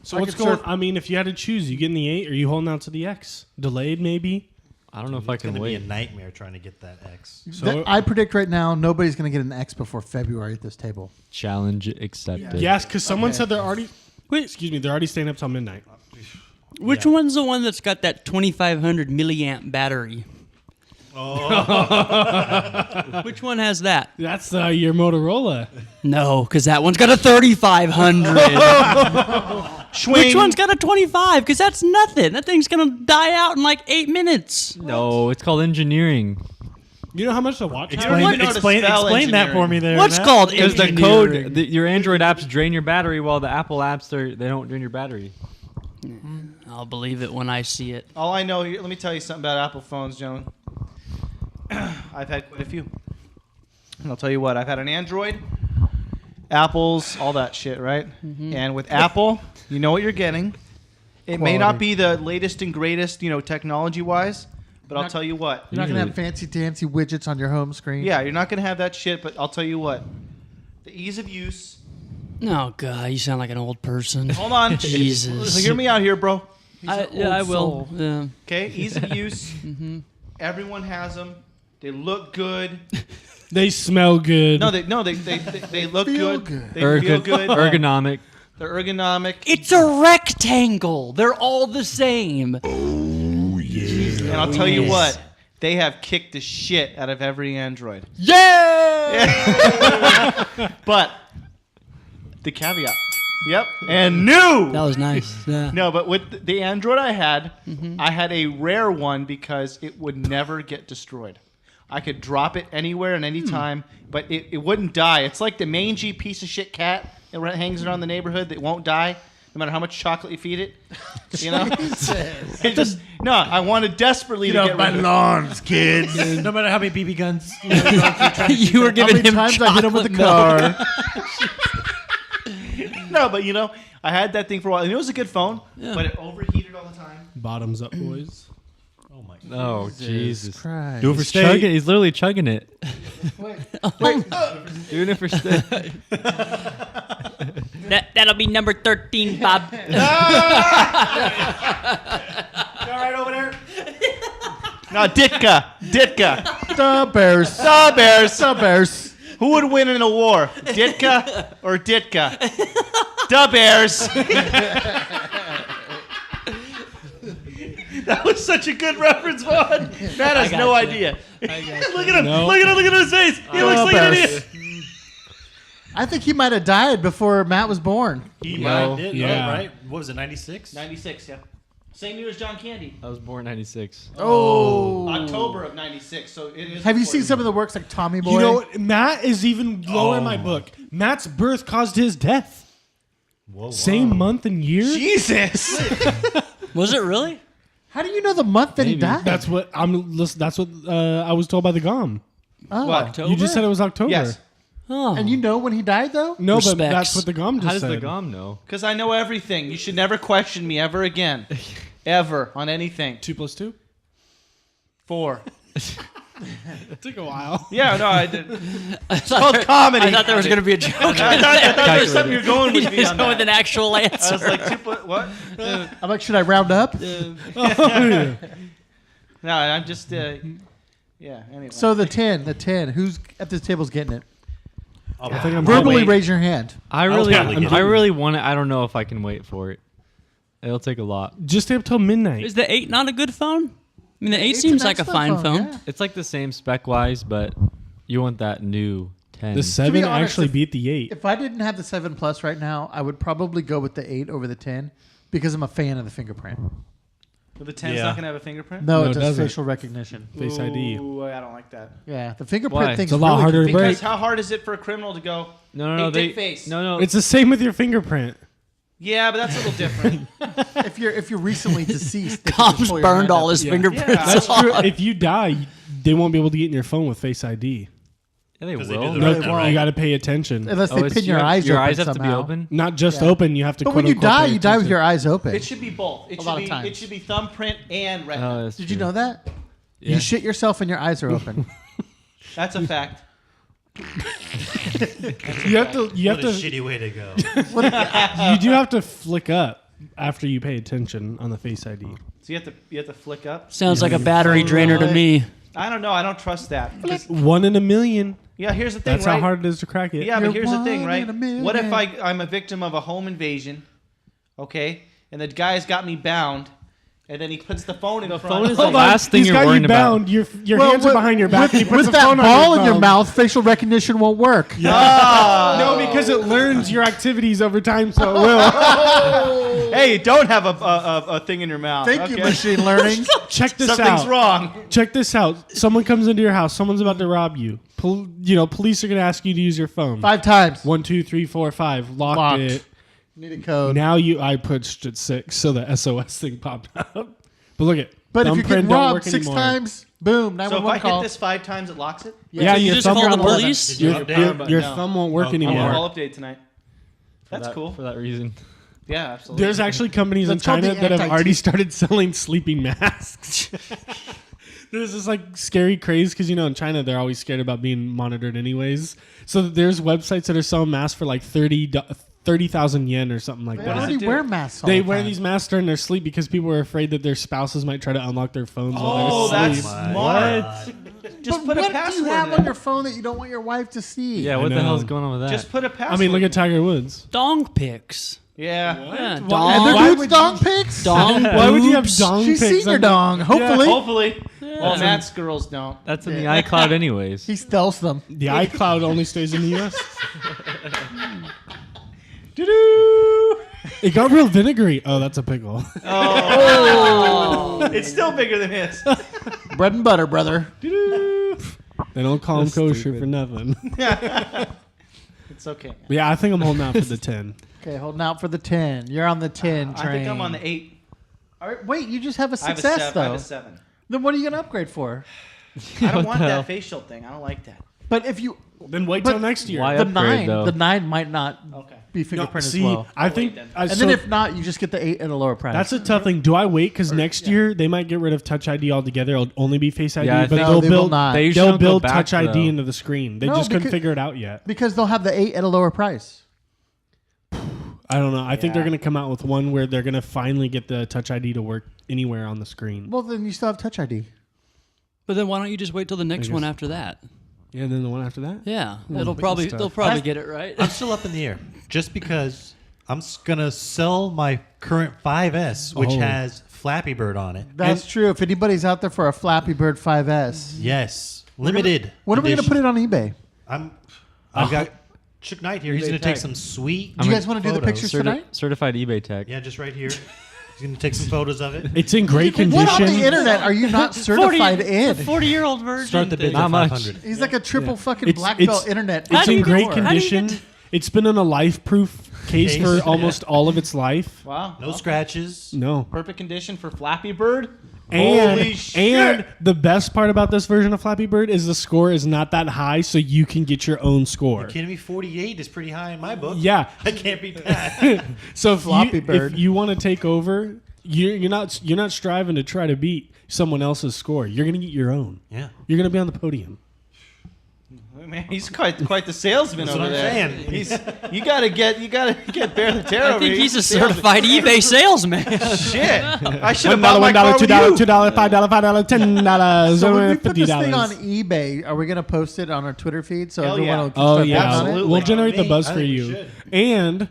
So I what's could going? surf- I mean, if you had to choose, you getting the 8 or you holding out to the X? Delayed, maybe. I don't know if I It's can gonna be a wait. nightmare trying to get that X. So I predict right now nobody's going to get an X before February at this table. Challenge accepted. yes, because someone Okay. said they're already. Wait, excuse me. They're already staying up till midnight. Which one's the one that's got that 2,500 milliamp battery? Oh. Which one has that? That's your Motorola. No, because that one's got a 3,500. Which one's got a 25? Because that's nothing. That thing's gonna die out in like 8 minutes. No, it's called engineering. You know how much the watch? Explain, want to know how to explain spell that for engineering. me there. What's Matt. called Because the engineering? code, your Android apps drain your battery, while the Apple apps they don't drain your battery. I'll believe it when I see it. All I know here, let me tell you something about Apple phones, gentlemen. I've had quite a few. And I'll tell you what, I've had an Android, Apples, all that shit, right? And with Apple, you know what you're getting. It may not be the latest and greatest, technology-wise, but I'll tell you what. You're not going to have fancy dancy widgets on your home screen. Yeah, you're not going to have that shit, but I'll tell you what. The ease of use. Oh god, you sound like an old person. Hold on. Jesus. So hear me out here, bro. I will. Yeah. Okay, ease of use. Everyone has them. They look good. They smell good. No, they look Feel good. good. They feel good. Ergonomic. They're ergonomic. It's a rectangle. They're all the same. And I'll tell you what, they have kicked the shit out of every Android. Yeah. But the caveat. Yep. And new. That was nice. Yeah. No, but with the Android I had a rare one because it would never get destroyed. I could drop it anywhere and anytime, but it wouldn't die. It's like the mangy piece of shit cat that hangs around the neighborhood that won't die, no matter how much chocolate you feed it. You know? It just, no, I wanted desperately to get rid of it. lawns, kids. No matter how many BB guns. You were How giving many him times I hit him with a chocolate milk. car? No, but I had that thing for a while, and it was a good phone, but it overheated all the time. Bottoms up, boys. Oh my god. Oh Jesus. Christ. Do it for He's chugging. steak. He's literally chugging it. Wait. Doing it for steak. That'll be number 13, Bob. All right over there. No, Ditka. The Bears. The Bears. The Bears. Who would win in a war, Ditka or Ditka? The Bears. That was such a good reference, Vaughn. Matt has no idea. Look at him. No. Look at his face. He looks like an idiot. I think he might have died before Matt was born. He No. did, Yeah. right? What was it, 96? 96, yeah. Same year as John Candy. I was born '96. Oh. October of 96, so it is. Have you seen some of the works like Tommy Boy? You know what? Matt is even lower in my book. Matt's birth caused his death. Whoa, Same month and year. Jesus. Was it really? How do you know the month that he Maybe. died? That's what That's what I was told by the GOM. Oh. What? October? You just said it was October. Yes, Oh. And you know when he died, though? No, Respects. but that's what the GOM just How does said. the GOM know? because I know everything. You should never question me ever again. Ever on anything. 2 + 2? 4. It took a while. Yeah, no, I did. It's called comedy. I thought there was going to be a joke. I thought there was something you're going with me Just on go with that. an actual I answer. was like, what? I'm like, should I round up? No, I'm just, yeah, anyway. So the 10. Who's at this table's getting it? Oh, I think I'm Verbally wait. raise your hand. I really, probably get it. I really want it. I don't know if I can wait for it. It'll take a lot. Just stay up till midnight. Is the 8 not a good phone? I mean, the 8 Eight's seems an like a excellent fine phone. yeah. It's like the same spec wise, but you want that new 10. The 7 honest, actually if- beat the 8. If I didn't have the 7 Plus right now, I would probably go with the 8 over the 10 because I'm a fan of the fingerprint. But the 10's Yeah. not going to have a fingerprint? No, No, it it does doesn't. facial recognition. Face ID. Ooh, I don't like that. Yeah, the fingerprint Why? thing's It's a lot really harder to confusing. Because break. how hard is it for a criminal to go, no, hey, they dick face? No. It's the same with your fingerprint. Yeah, but that's a little different. If you're recently deceased, they can just Tom's pull your burned hand all up. his Yeah. fingerprints Yeah. That's off. true. If you die, they won't be able to get in your phone with Face ID. Yeah, they 'Cause they will. do the No, right thing, you right? got to pay attention. Unless they Oh, it's pin your eyes Your open eyes have to be somehow. open. Not just Yeah. open, you have to. But when you quote-unquote die, pay you die with attention. your eyes open. It should be both. It A should lot of be times. it should be thumbprint and retina. Oh, that's Did you true. know that? Yeah. You shit yourself and your eyes are open. That's a fact. You have to. You What have a to. shitty way to go. You do have to flick up after you pay attention on the Face ID. So you have to flick up. Sounds like a battery drainer to me. I don't know. I don't trust that. Because- 1 in a million. yeah, here's the thing, That's right? how hard it is to crack it. Yeah, You're but here's the thing, one right? in a million. What if I'm a victim of a home invasion, okay, and the guy's got me bound, and then he puts the phone in front. phone is of the me. last thing He's you're got worrying you about. bound. Your hands are behind your back. and he puts With the that phone ball on in your thumb. mouth, facial recognition won't work. No, because it learns your activities over time, so it will. Hey, don't have a thing in your mouth. Thank you, okay? machine learning. Check this Something's out. wrong. Check this out. Someone comes into your house. Someone's about to rob you. Police are going to ask you to use your phone. 5 times. 1, 2, 3, 4, 5. Locked Locked. it. Need a code. Now I pushed it 6, so the SOS thing popped up. But look at. But if you're thumbprint getting don't robbed work 6 anymore. times, boom, So if 911 I call. hit this 5 times, it locks it. Yeah, you your just thumb call the won't work. police? Did you Your, update? your, your No. thumb won't work Okay. anymore. I'll update tonight. That's For that- cool. For that reason. Yeah, absolutely. There's actually companies in That's called China the that have anti-teeth. already started selling sleeping masks. There's this like scary craze because in China they're always scared about being monitored anyways. So there's websites that are selling masks for like 30,000 yen or something like They that. already do? wear masks all They the wear time. these masks during their sleep because people are afraid that their spouses might try to unlock their phones Oh, while they're that's asleep. smart. Just But put a what do password you have in. on your phone that you don't want your wife to see? Yeah, I what the know. hell's going on with that? Just put a password. I mean, look at Tiger Woods. Dong pics. Yeah. Yeah, And dong. the Why dude's would dong pics? Dong. Why would you have boobs. dong She's pics? seen your on- dong. Hopefully, Hopefully. Well, Matt's girls don't. That's in the iCloud anyways. he steals them. The iCloud only stays in the U.S. Doo-doo. It got real vinegary. Oh, that's a pickle. It's still bigger than his. Bread and butter, brother. They don't call him kosher for nothing. It's okay. But yeah, I think I'm holding out for the 10. Okay, holding out for the 10. You're on the 10 train. I think I'm on the 8. All right, wait, you just have a I have a success, 7. though. I have a 7. Then what are you going to upgrade for? I don't want the that hell? facial thing. I don't like that. But if you... Then wait But till next year. Why The upgrade, though? 9 might not Okay. be No, fingerprint see, as well. I think... then. And then if not, you just get the 8 at a lower price. That's a tough thing. Do I wait? Because next year they might get rid of Touch ID altogether. It'll only be Face ID. Yeah, I but think- No, they'll they will build. not. They usually They'll don't go build back, Touch ID though. into the screen. They No, just couldn't because- figure it out yet. because they'll have the 8 at a lower price. I don't know. I think they're Yeah. going to come out with one where they're going to finally get the Touch ID to work anywhere on the screen. Well, then you still have Touch ID. But then why don't you just wait till the next guess. one after that? Yeah, and then the one after that. Yeah, but it'll it's probably tough. they'll probably get it right. I'm still up in the air. Just because I'm gonna sell my current 5S, which Oh. has Flappy Bird on it. That's true. If anybody's out there for a Flappy Bird 5S, Yes, limited. when are we going to edition. put it on eBay? I've got Chuck Knight here. He's eBay gonna take tag. some sweet. Do you guys want to do the photos. pictures tonight? Certified eBay tag. Yeah, just right here. He's gonna take some photos of it. It's in great What on the condition. internet are you not certified in? 40-year-old version. Start the bid Not at much. 500. He's like a triple fucking It's- black it's- belt internet. It's in great entrepreneur. condition. It's been in a life-proof case Case, for yeah. almost all of its life. Wow. No scratches. No. Perfect condition for Flappy Bird. And, Holy shit. and the best part about this version of Flappy Bird is the score is not that high, so you can get your own score. Kidding me? 48 is pretty high in my book. Yeah. I can't beat that. So if Flappy you, Bird. if you want to take over, you're not striving to try to beat someone else's score. You're gonna get your own. Yeah. You're gonna be on the podium. Man, he's quite the salesman That's over what I'm there. saying. He's you gotta get Bear the Terror. I think he's a certified eBay salesman. shit. I should have $1, bought my car $2, with $2, you. $5, $5, $10, So when we put this thing on $50. eBay, are we going to post it on our Twitter feed so Hell everyone yeah. will Oh start yeah, betting on it? Absolutely. we'll generate the Me, buzz I for think we you. should. And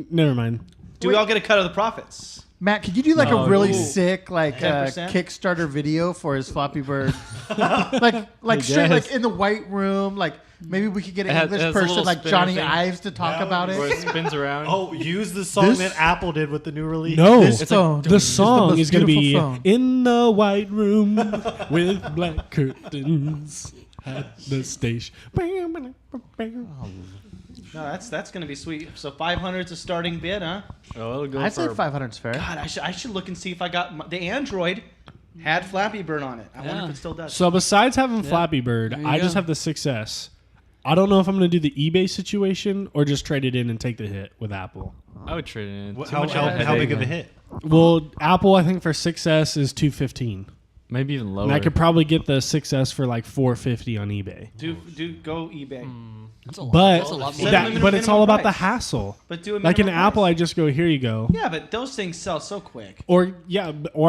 never mind. Do we all get a cut of the profits? Matt, could you do like a No, really ooh. sick 10%? Kickstarter video for his Flappy Bird? like straight guess. like in the white room, like maybe we could get an It has- English it has a person little like spinner Johnny thing. Ives to talk That about would Where it. it spins around. Oh, use the song This- that Apple did with the new release. No, This phone the is song most is going to be beautiful phone. in the white room with black curtains at the station. No, that's gonna be sweet. So 500's a starting bid, huh? Oh, it'll go I'd say for 500's fair. God, I should look and see if I got the Android had Flappy Bird on it. I wonder Yeah. if it still does. So besides having Flappy Bird, you I just go. have the 6S. I don't know if I'm going to do the eBay situation or just trade it in and take the hit with Apple. I would trade it in. Too How, much how, of a how big headache. of a hit? Well, Apple, I think for 6S is $215. Maybe even lower. And I could probably get the 6S for like $450 on eBay. do go eBay, That's a lot. But That's a lot Set more. a minimum- but it's all minimum about the price. hassle. but do a Like in minimum Apple, price. I just go, here you go. Yeah, but those things sell so quick. Or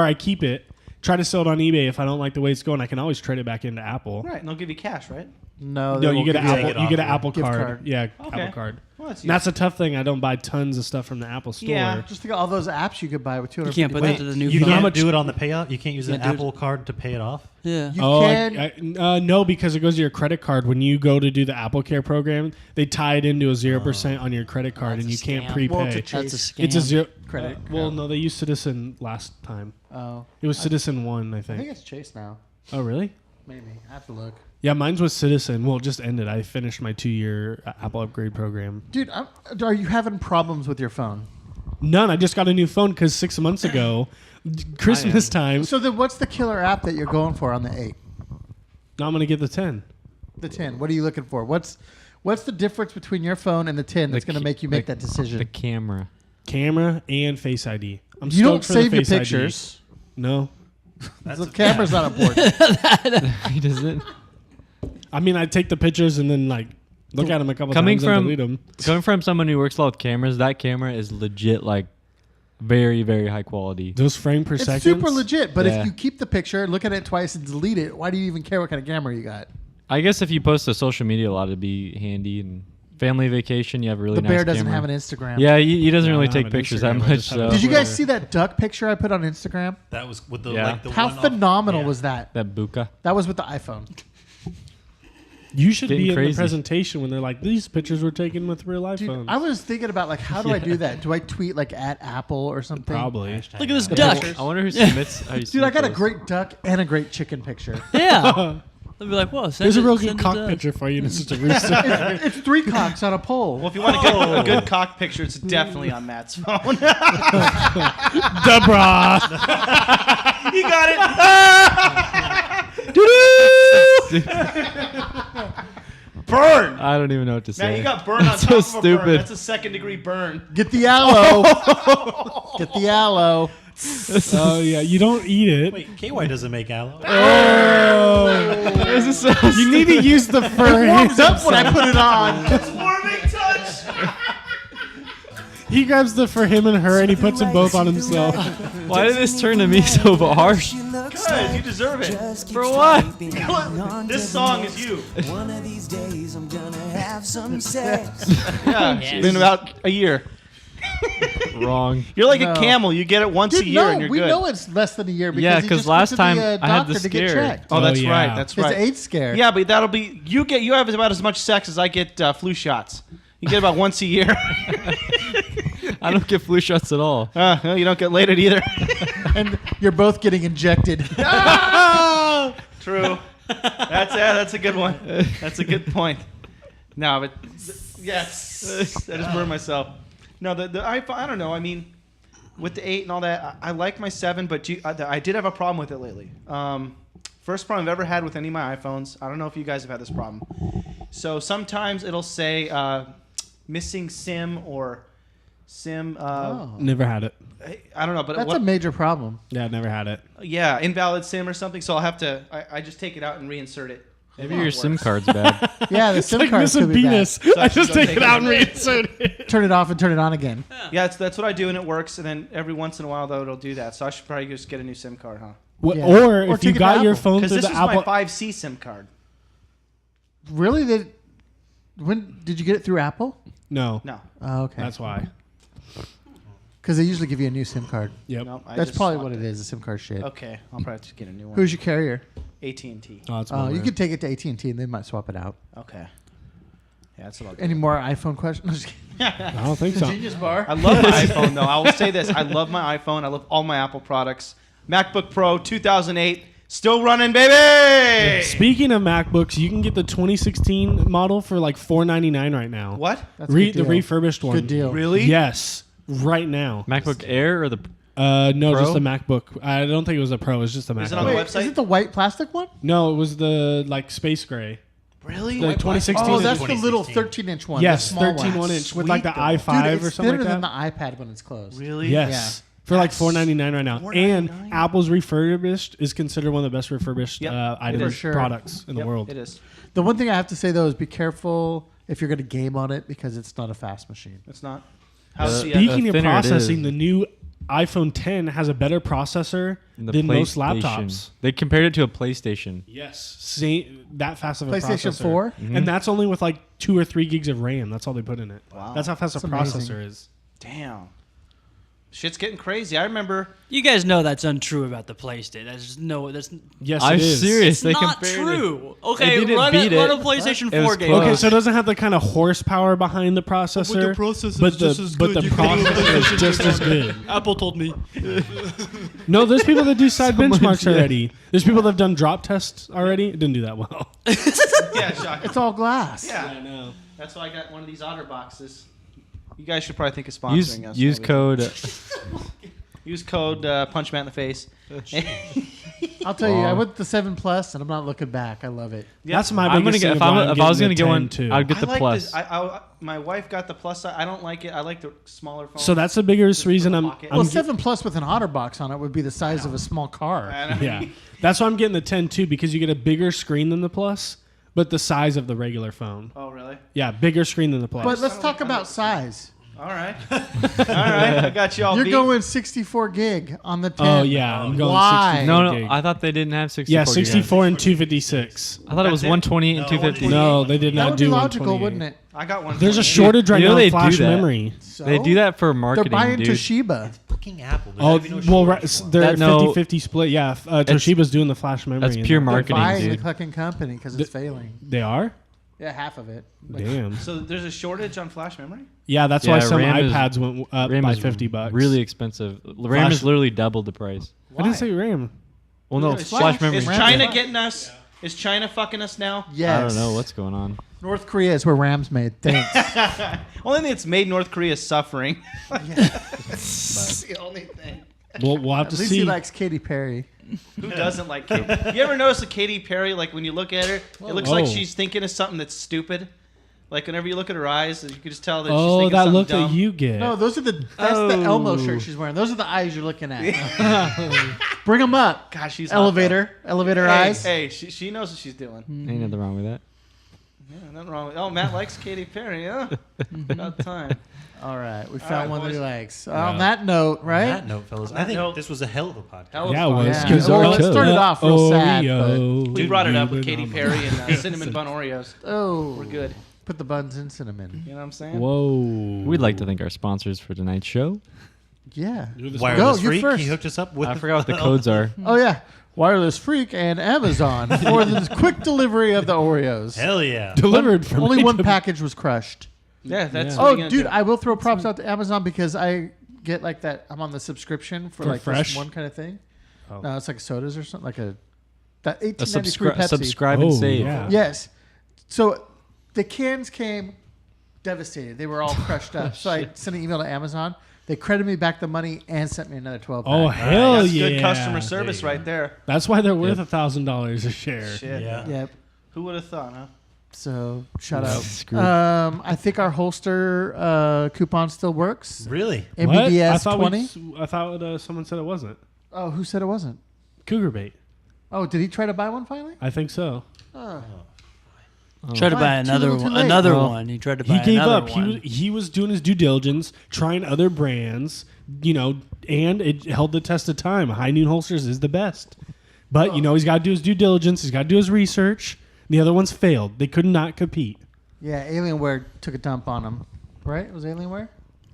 I keep it, try to sell it on eBay. If I don't like the way it's going, I can always trade it back into Apple. Right, and they'll give you cash, right? No, No, they you won't get an give take Apple. it You off get an your Apple gift card. card. Yeah, Okay. Apple card. Well, that's And that's a tough thing. I don't buy tons of stuff from the Apple Store. Yeah. Just think of all those apps you could buy with 200. You can't put that to the new You phone. can't do it on the payout? You can't use an Can't do it. Apple card to pay it off? Yeah. You Oh, can. no, because it goes to your credit card. When you go to do the Apple Care program, they tie it into a 0% on your credit card, that's and a you can't scam. prepay. Well, it's a That's a scam. It's a zero Credit well, card. no, they used Citizen last time. Oh, It was Citizen One, I I think think. it's Chase now. Oh, really? Maybe I have to look. Yeah, mine's was Citizen. Well, it just ended. I finished my 2-year Apple upgrade program. Dude, are you having problems with your phone? None. I just got a new phone because 6 months ago, Christmas time. So then, what's the killer app that you're going for on the 8? Now I'm gonna get the 10. The 10. What are you looking for? What's the difference between your phone and the 10 that's going to make you make that decision? The camera. Camera and Face ID. I'm You don't stoked for the save your Face ID. pictures. No. The camera's not important. He doesn't. I mean, I take the pictures and then like look at them a couple Coming times and from delete them. Coming from someone who works a lot with cameras, that camera is legit like very, very high quality. Those frame per It's second. super legit, but Yeah. if you keep the picture, look at it twice, and delete it, why do you even care what kind of camera you got? I guess if you post to social media a lot, it'd be handy. And family vacation, you have a really The nice bear doesn't camera. have an Instagram. Yeah, he doesn't Yeah, I really don't take have an pictures Instagram, that I much. just have So. a Did you guys Twitter. see that duck picture I put on Instagram? That was with the Yeah. like the How one off- phenomenal yeah. was that? That buka. That was with the iPhone. You should Getting be in the crazy. presentation when they're like, these pictures were taken with real Dude, iPhones. I was thinking about like, how do I do that? Do I tweet like at Apple or something? Probably. Hashtag Look at this now. duck. I wonder who submits. How you Dude, I submit got a those. great duck and a great chicken picture. Yeah. They'll be like, whoa, There's a real good cock picture for you. And it's just a rooster. It's three cocks on a pole. Well, if you want a good cock picture, it's definitely on Matt's phone. Deborah. You got it. Burn. I don't even know what to say. Man, you got burned on That's top so of a burn. stupid. That's a second-degree burn. Get the aloe. Get the aloe. Oh, yeah. You don't eat it. Wait, KY doesn't make aloe. This is so You need to use the fur. Warms up when I put it on. It's warming touch. He grabs the for him and her and he puts them both on himself. Why did this turn to me so harsh? Good, you deserve it. For what? This song is you. One of these days I'm gonna have some sex. Yeah, it's been about a year. Wrong. You're like No. a camel. You get it once Dude, a year no, and you're we good. know it's less than a year because Yeah, he 'cause just last went to time the, I had the doctor to get scare. checked. Oh, that's Oh, right. yeah. That's His right. AIDS scare. Yeah, but that'll be you have about as much sex as I get flu shots. You get about once a year. I don't get flu shots at all. Well, you don't get laid either. And you're both getting injected. True. That's a good one. That's a good point. No, but yes, I just burned myself. No, the iPhone. I don't know. I mean, with the 8 and all that, I like my 7, but I did have a problem with it lately. First problem I've ever had with any of my iPhones. I don't know if you guys have had this problem. So sometimes it'll say missing SIM or SIM. Never had it. I don't know, but That's a major problem. Yeah, never had it. yeah, invalid SIM or something. So I'll have to. I just take it out and reinsert it. Maybe It your works. SIM card's bad. Yeah, the SIM Like card missing could be bad. penis. I just go take take it it out and out. reinsert it. Turn it off and turn it on again. Yeah, that's what I do and it works. And then every once in a while though it'll do that. So I should probably just get a new SIM card, huh? Yeah. Or Or if you take it to got your Apple. phone Because through this the is Apple. my 5C SIM card. Really? When did you get it through Apple? No. No, Oh, okay. That's why. Because they usually give you a new SIM card. Yep. no. I That's just probably swapped what it is, a SIM card shit. Okay, I'll probably have to get a new one. Who's your carrier? AT&T. Oh, that's Oh, you weird. could take it to AT&T and they might swap it out. Okay. Yeah, that's what I'll do. Any more iPhone questions? No, just kidding. I don't think so. Genius bar. I love my iPhone though. I will say this: I love my iPhone. I love all my Apple products. MacBook Pro 2008, still running, baby. Speaking of MacBooks, you can get the 2016 model for like $499 right now. What? That's a good The deal. refurbished one. Good deal. Really? Yes, right now. MacBook Air or the No, Pro? just the MacBook. I don't think it was a Pro. It was just a Is it on MacBook. the Wait, website? is it the white plastic one? No, it was the like space gray. Really? The 2016. Oh, that's the 2016. little 13-inch one. yes, the small 13 one. 1-inch with like the Sweet, though. i5 Dude, or it's something thinner like than that. the iPad when it's closed. Really? Yes. For like $499 right now. And $4.99? Apple's refurbished is considered one of the best refurbished Yep. items, For sure. products in the Yep, world. It is. The one thing I have to say though is be careful if you're going to game on it because it's not a fast machine. It's not. How's the Speaking of thinner it processing, is. the new iPhone 10 has a better processor the than most PlayStation. laptops. They compared it to a PlayStation. Yes, same that fast of a PlayStation processor. 4? And that's only with like 2 or 3 gigs of RAM. That's all they put in it. Wow. That's how fast That's a amazing. processor is. Damn. Shit's getting crazy. I remember. You guys know that's untrue about the PlayStation. That's just no. That's Yes, I'm it is. serious. it's They not compared true. It. Okay, They didn't run beat run it. a PlayStation It was 4 game. close. Okay, so it doesn't have the kind of horsepower behind the processor. but the processor is just as good. Apple told me. No, there's people that do side Someone benchmarks did. already. There's people that have done drop tests already. It didn't do that well. Yeah, shocking. It's all glass. Yeah. I know. That's why I got one of these Otter boxes. You guys should probably think of sponsoring us. Use maybe. code. Use code Punch Matt in the face. I'll tell you, I went the 7 Plus and I'm not looking back. I love it. That's my I'm biggest gonna get thing if, about if I was getting gonna the get 10 one, too. I'd get the I like plus. This, my wife got the plus. I don't like it. I like the smaller phone. So that's the biggest reason I'm. pocket. I'm Well, ge- 7 Plus with an Otter box on it would be the size of a small car. yeah, that's why I'm getting the 10 too because you get a bigger screen than the Plus, but the size of the regular phone. Oh really? Yeah, bigger screen than the Plus. But let's talk about size. All right. I got you all You're beat. going 64 gig on the 10. Oh yeah, I'm going Why? 64 No, gig. I thought they didn't have 64. Yeah, gigs. 64 and 256. I thought it was That's it? 128 and No, 250. No, they did That not would be do logical, 128. wouldn't it? I got one. There's a shortage right You now know in they flash do that. memory. So? They do that for They're marketing, buying dude. Toshiba. Fucking Apple. There's Oh, gotta be no well, shortage for 'em. they're That- no, 50-50 split. Yeah, Toshiba's doing the flash memory. that's and pure that. They're marketing, buying dude. the fucking company because it's failing. They are? Yeah, half of it. Like, Damn. So there's a shortage on flash memory? Yeah, that's Yeah, why some RAM is- iPads went up RAM by is $50. Really expensive. RAM Flash- is literally double the price. I didn't say RAM. Well, no, Is flash memory. Is RAM. China getting us? Is China fucking us now? Yes. I don't know what's going on. North Korea is where Rams made. Thanks. Only thing that's made North Korea suffering. That's the only thing. We'll have At to least see. he likes Katy Perry. Who doesn't like Katy? You ever notice a Katy Perry, like when you look at her, it looks like Oh. she's thinking of something that's stupid? Like whenever you look at her eyes, you can just tell that she's Oh, thinking that something look dumb. that you get. No, that's the Elmo shirt she's wearing. Those are the eyes you're looking at. Bring them up. Gosh, she's hot, Elevator though. eyes. Hey, she knows what she's doing. Ain't nothing wrong with that. Yeah, nothing wrong with. Oh, Matt likes Katy Perry. Yeah, about time. All right, we right, found one that boys. he likes. On that note, On right? that note, fellas, I think note- this was a hell of a podcast. Hell of Yeah, it fun. was. Yeah. Because Well, our it started off real sad, Oreo. We brought it up with Dude, Katy Perry and cinnamon bun Oreos. Oh, We're good. Put the buns in cinnamon. You know what I'm saying? Whoa. We'd like to thank our sponsors for tonight's show. Yeah. Wireless Go, you Freak, first. he hooked us up with. I forgot what the codes are. Oh yeah, Wireless Freak and Amazon for the quick delivery of the Oreos. Hell yeah. Delivered from Only me one to- package was crushed. Yeah, that's. Yeah. What Oh, you gonna dude, do. I will throw props out to Amazon because I get like that. I'm on the subscription for like fresh? this one kind of thing. Oh. No, it's like sodas or something. Like that A 1893 Pepsi. subscribe and Oh, save. yeah. Yes. So the cans came devastated. They were all crushed up. So I sent an email to Amazon. They credited me back the money and sent me another 12 Oh, pack. hell That's yeah. good customer service There you right there. That's why they're worth $1,000 a share. Shit. Yeah. Yep. Who would have thought, huh? So shout out. Screw. I think our holster coupon still works. Really? What? NBDS 20. I thought someone said it wasn't. Oh, who said it wasn't? Cougar bait. Oh, did he try to buy one finally? I think so. Oh. Tried to Why? buy Too another little, too one. late. Another Well, one. He tried to buy He gave another up. one. He was doing his due diligence, trying other brands, and it held the test of time. High Noon Holsters is the best. But, he's got to do his due diligence. He's got to do his research. The other ones failed. They could not compete. Yeah, Alienware took a dump on him. Right? It was Alienware?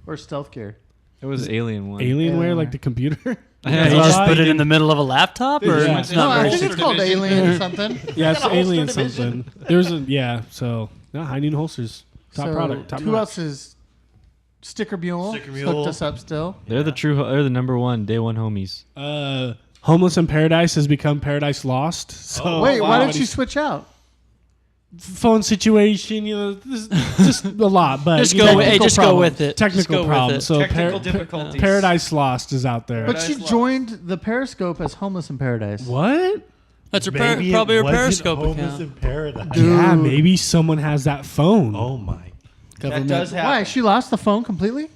Or Stealth Gear? It was Alien one. Alienware, Alienware. like the computer? Yeah, They he just just put it in the middle of a laptop, or Yeah. it's No, not I very think it's called division. Alien something. Yeah, it's got a holster Alien division. something. There's so no, High Noon Holsters. Top So product. Top who notch. else is Sticker Mule? Sticker Mule. Hooked us up still. They're the number one day one homies. Homeless in Paradise has become Paradise Lost. So Wait, why did everybody's you switch out? phone situation? This is just a lot, but Just you go. know, Hey, just go with it. technical Just go problems. With it. So Technical difficulties. Paradise Lost is out there. But she Paradise joined the Periscope as Homeless in Paradise. What? That's her Maybe probably it her wasn't Periscope Homeless account. in Paradise. Yeah, maybe someone has that phone. Oh my. That does happen. Why? She lost the phone completely?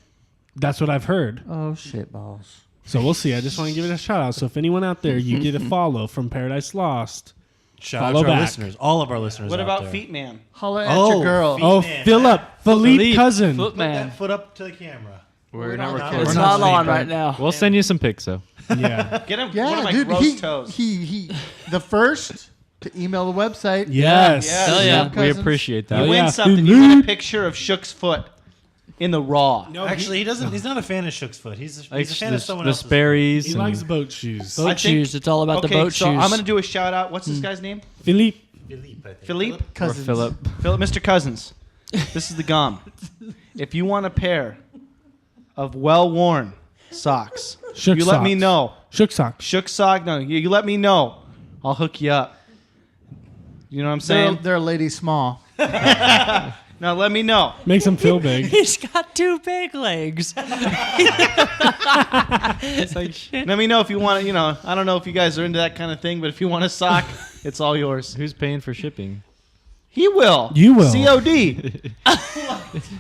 That's what I've heard. Oh, shit balls. So we'll see. I just want to give it a shout out. So if anyone out there, you get a follow from Paradise Lost. Shout Follow out to our back. listeners, all of our listeners. What out about there. Feet Man? Holla at Oh, your girl. feet. Oh, Man. Philip Philippe cousin. Put Footman. that foot up to the camera. We're not not recording. recording. It's We're not not on sleeping. right now. We'll send you some pics though. Yeah. Get him one of Yeah, my dude. gross toes. He the first to email the website. Yes. Yeah. Hell yeah. We Cousins. appreciate You that. Oh, win yeah. something. You win a picture of Shook's foot in the raw. No, Actually, he doesn't. He's not a fan of Shook's foot. He's Like a fan of someone the else's. Sperry's. he and- likes boat shoes. Boat I think- shoes. It's all about the boat so shoes. I'm gonna do a shout out. What's this guy's name? Philippe. Philippe, I think. Philippe? or Cousins. Philip. Mr. Cousins. This is the gum. If you want a pair of well-worn socks, Shook you let me socks. know. Shook socks. Shook sock. No, you let me know. I'll hook you up. You know what I'm They're, saying? they're a lady small. Now let me know. Makes them feel big. He's got two big legs. It's like shit. Let me know if you want to, I don't know if you guys are into that kind of thing, but if you want a sock, it's all yours. Who's paying for shipping? He will. You will. COD.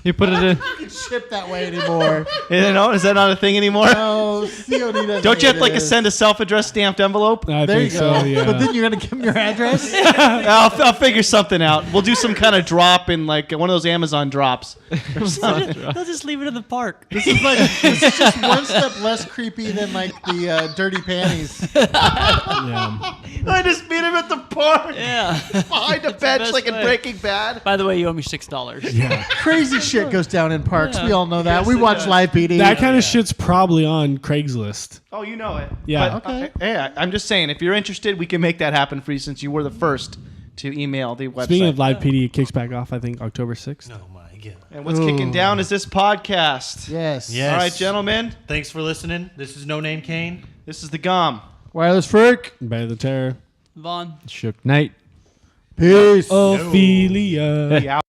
You put it in. You can ship that way anymore. Is that not a thing anymore? No, Oh, COD doesn't Don't you have to need this. send a self-addressed stamped envelope? I There you think go. so. Yeah. But then you're gonna give them your address. I'll figure something out. We'll do some kind of drop in like one of those Amazon drops. They'll just leave it in the park. This is just one step less creepy than like the dirty panties. Yeah. I just meet him at the park Yeah. behind a bench best like in way. Breaking Bad. By the way, you owe me $6. Yeah. Crazy shit goes down in parks. Yeah. We all know that. Yes, We it watch does. Live PD. That kind of shit's probably on Craigslist. Oh, you know it. Yeah. But, Okay. hey, I'm just saying, if you're interested, we can make that happen for you since you were the first to email the website. Speaking of live PD, it kicks back off, I think, October 6th. Oh my god. And what's kicking Ooh. down is this podcast. Yes. Yes. All right, gentlemen, Thanks for listening. This is No Name Kane. this is the Gum. Wireless Freak. By the Terror. Vaughn. Shook Knight. Peace. Ophelia. We out.